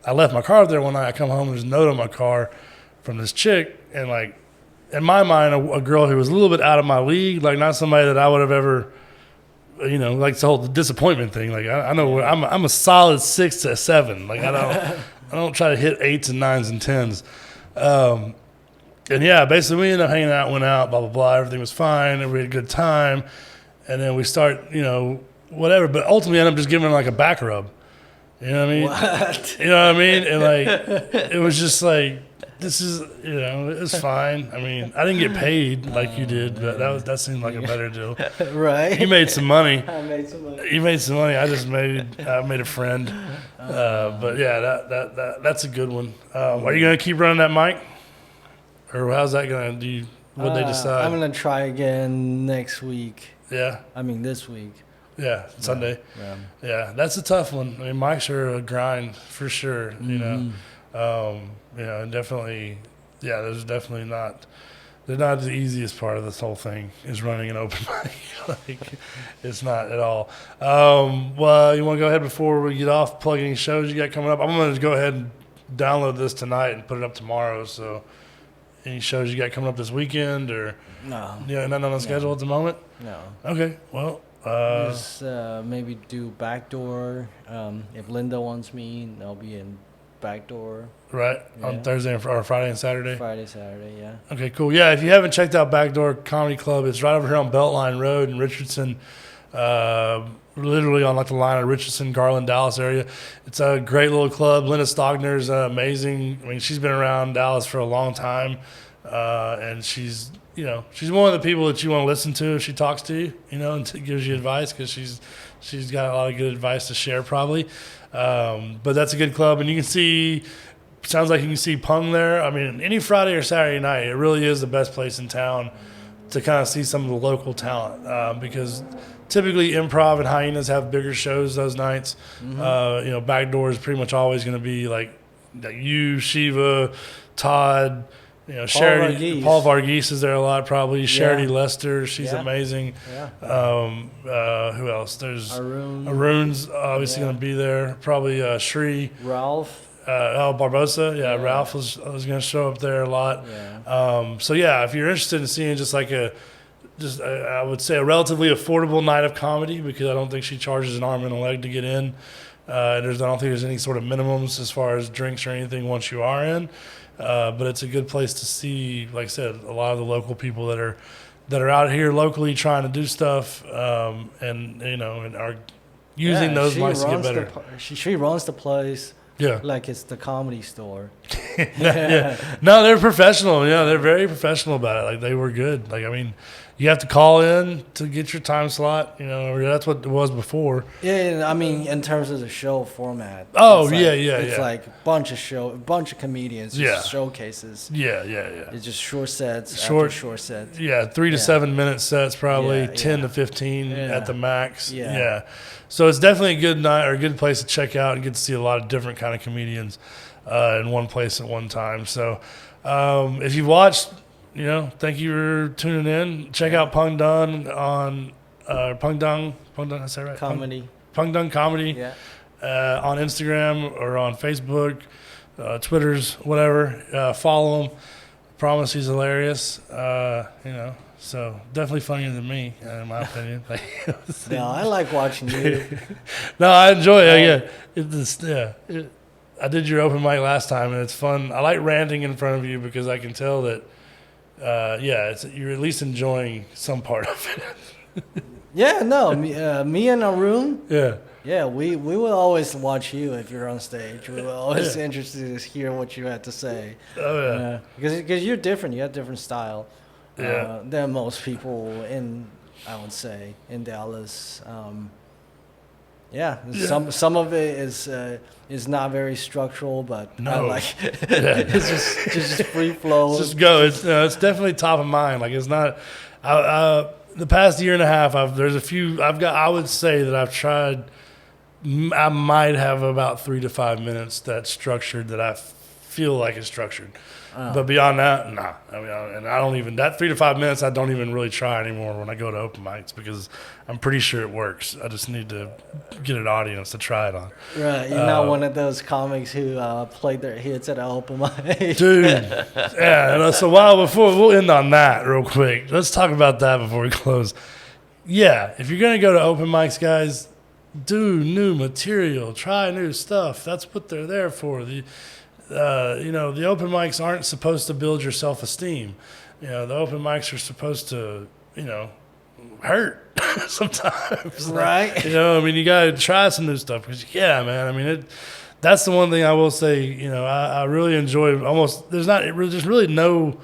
A: I left my car up there one night. I come home and there's a note on my car from this chick, and like in my mind, a girl who was a little bit out of my league, like not somebody that I would have ever, like the whole disappointment thing. Like I know I'm a solid 6 to 7. Like I don't try to hit 8s and 9s and 10s. And yeah, basically we ended up hanging out, went out, blah, blah, blah. Everything was fine. And we had a good time. And then we start, whatever. But ultimately I ended up just giving her like a back rub. You know what I mean?
B: What?
A: You know what I mean? And like, it was just like, this is, it was fine. I mean, I didn't get paid like you did, but that seemed like a better deal.
B: Right.
A: You made some money.
B: I made some money.
A: You made some money. I made a friend. But yeah, that's a good one. Are you going to keep running that mic? Or how's that going to do? What they decide?
B: I'm going to try again next week.
A: Yeah.
B: I mean, this week.
A: Yeah, Sunday. Yeah, that's a tough one. I mean, mics are a grind for sure, And definitely, there's definitely not, they're not the easiest part of this whole thing is running an open mic. Like, it's not at all. Well, you want to go ahead before we get off, plug any shows you got coming up? I'm going to go ahead and download this tonight and put it up tomorrow, so... Any shows you got coming up this weekend, or nothing on the schedule at the moment?
B: No.
A: Okay, well,
B: just maybe do Backdoor. If Linda wants me, I'll be in Backdoor.
A: Right, on Thursday or Friday and Saturday.
B: Friday, Saturday, yeah.
A: Okay, cool. Yeah, if you haven't checked out Backdoor Comedy Club, it's right over here on Beltline Road in Richardson. Literally on like the line of Richardson, Garland, Dallas area. It's a great little club. Linda Stockner's amazing. I mean, she's been around Dallas for a long time, and she's one of the people that you want to listen to if she talks to you, and gives you advice, because she's got a lot of good advice to share probably. But that's a good club, and you can see. Sounds like you can see Peng there. I mean, any Friday or Saturday night, it really is the best place in town to kind of see some of the local talent, because typically improv and Hyenas have bigger shows those nights. Backdoor is pretty much always going to be like you, Shiva, Todd, Charity, Paul Varghese is there a lot probably. Charity Lester, she's amazing. Yeah. Who else? There's Arun's obviously going to be there. Probably Shri.
B: Ralph.
A: Barbosa. Yeah, Ralph was going to show up there a lot. Yeah. So yeah, if you're interested in seeing just like I would say a relatively affordable night of comedy, because I don't think she charges an arm and a leg to get in. I don't think there's any sort of minimums as far as drinks or anything once you are in. But it's a good place to see, like I said, a lot of the local people that are out here locally trying to do stuff, and are using those mics to get better.
B: She runs the place.
A: Yeah,
B: like it's the comedy store.
A: Yeah. No, they're professional. Yeah, they're very professional about it. Like they were good. Like I mean, you have to call in to get your time slot. That's what it was before.
B: Yeah, I mean, in terms of the show format.
A: Oh,
B: it's like a bunch of comedians, just showcases.
A: Yeah.
B: It's just short sets. Short sets.
A: Yeah, 3 to 7 minute sets, probably 10 to 15 at the max. Yeah. So it's definitely a good night or a good place to check out and get to see a lot of different kind of comedians in one place at one time. So if you've watched, thank you for tuning in. Check out Peng Dung on Peng Dung, I say right?
B: Comedy.
A: Peng Dung Comedy.
B: Yeah.
A: On Instagram or on Facebook, Twitters, whatever. Follow him. Promise he's hilarious. So definitely funnier than me, in my opinion.
B: No, I like watching you.
A: No, I enjoy it. I did your open mic last time, and it's fun. I like ranting in front of you because I can tell that, you're at least enjoying some part of it.
B: Yeah, no, me in a room.
A: Yeah.
B: Yeah, we will always watch you if you're on stage. We're always interested to hear what you have to say.
A: Oh, yeah.
B: Because you're different. You have different style
A: Yeah.
B: than most people I would say, in Dallas. Some of it is not very structural, but
A: No.
B: I like it's just free flow.
A: Just go. It's definitely top of mind. Like it's not. The past year and a half, I would say that I've tried. I might have about 3 to 5 minutes that's structured that I feel like is structured. But beyond that, nah. I mean, and I don't even, that 3 to 5 minutes, I don't even really try anymore when I go to open mics because I'm pretty sure it works. I just need to get an audience to try it on.
B: Right. You're not one of those comics who played their hits at an open mic.
A: Dude. Yeah. So we'll end on that real quick. Let's talk about that before we close. Yeah. If you're going to go to open mics, guys, do new material, try new stuff. That's what they're there for. The open mics aren't supposed to build your self-esteem. The open mics are supposed to, hurt sometimes.
B: Right.
A: You got to try some new stuff. Because, man, that's the one thing I will say, I really enjoy there's really no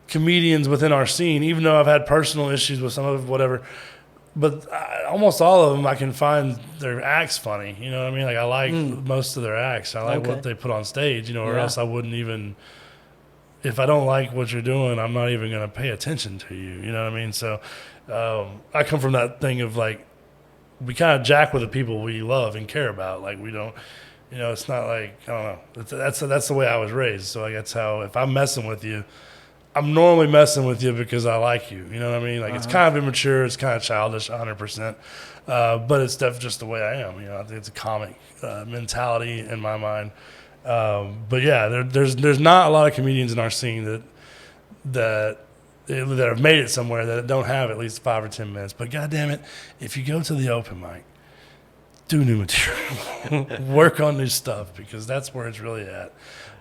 A: comedians within our scene, even though I've had personal issues with some of whatever. But almost all of them, I can find their acts funny. You know what I mean? Like I like most of their acts. I like what they put on stage. Or else I wouldn't even. If I don't like what you're doing, I'm not even going to pay attention to you. You know what I mean? So I come from that thing of like we kind of jack with the people we love and care about. Like we don't. It's not like I don't know. That's the way I was raised. So like that's how if I'm messing with you. I'm normally messing with you because I like you. You know what I mean? Like it's kind of immature, it's kind of childish, 100%. But it's definitely just the way I am. I think it's a comic mentality in my mind. But yeah, there's not a lot of comedians in our scene that have made it somewhere that don't have at least 5 or 10 minutes. But goddamn it, if you go to the open mic, do new material, work on new stuff because that's where it's really at.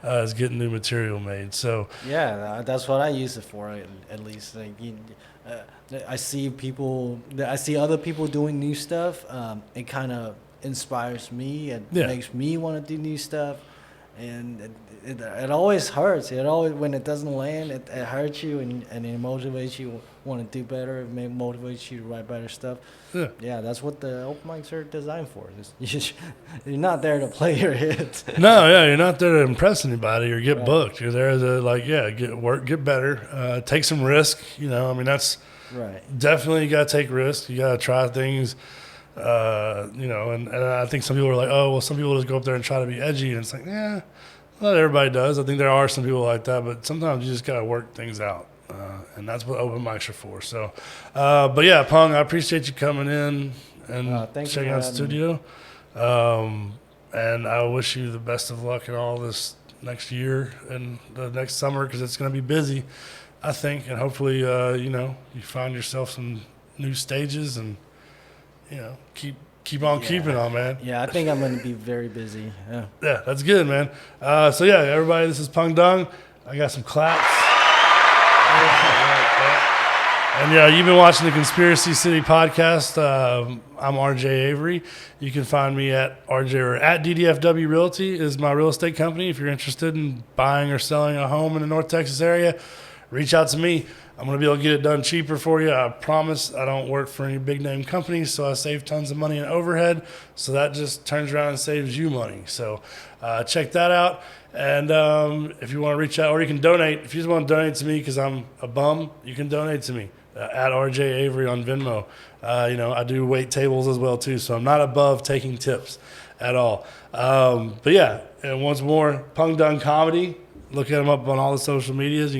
A: Is getting new material made. So
B: yeah, that's what I use it for. At least, like, I see other people doing new stuff. It kind of inspires me and makes me want to do new stuff. And it always hurts. It always when it doesn't land, it hurts you and it motivates you want to do better. It motivates you to write better stuff. Yeah, that's what the open mics are designed for. You're not there to play your hits.
A: No, you're not there to impress anybody or get booked. You're there to get better, take some risk. That's
B: right.
A: Definitely you got to take risks. You got to try things. And I think some people are like, oh, well, some people just go up there and try to be edgy, and it's like, yeah, not everybody does. I think there are some people like that, but sometimes you just got to work things out, and that's what open mics are for. So, but yeah, Peng, I appreciate you coming in and checking out the studio, and I wish you the best of luck in all this next year and the next summer because it's going to be busy, I think, and hopefully, you find yourself some new stages and. Keep keep on keeping on, man.
B: Yeah, I think I'm going to be very busy. Yeah.
A: Yeah, that's good, man. So yeah, everybody, this is Peng Dung. I got some claps. And yeah, you've been watching the Conspiracy City podcast. I'm RJ Avery. You can find me at RJ or at DDFW Realty is my real estate company. If you're interested in buying or selling a home in the North Texas area, reach out to me. I'm going to be able to get it done cheaper for you. I promise. I don't work for any big name companies, so I save tons of money in overhead. So that just turns around and saves you money. So check that out. And if you want to reach out, or you can donate. If you just want to donate to me because I'm a bum, you can donate to me at RJ Avery on Venmo. I do wait tables as well too, so I'm not above taking tips at all. But yeah, and once more, Peng Dung Comedy. Look at them up on all the social medias. You can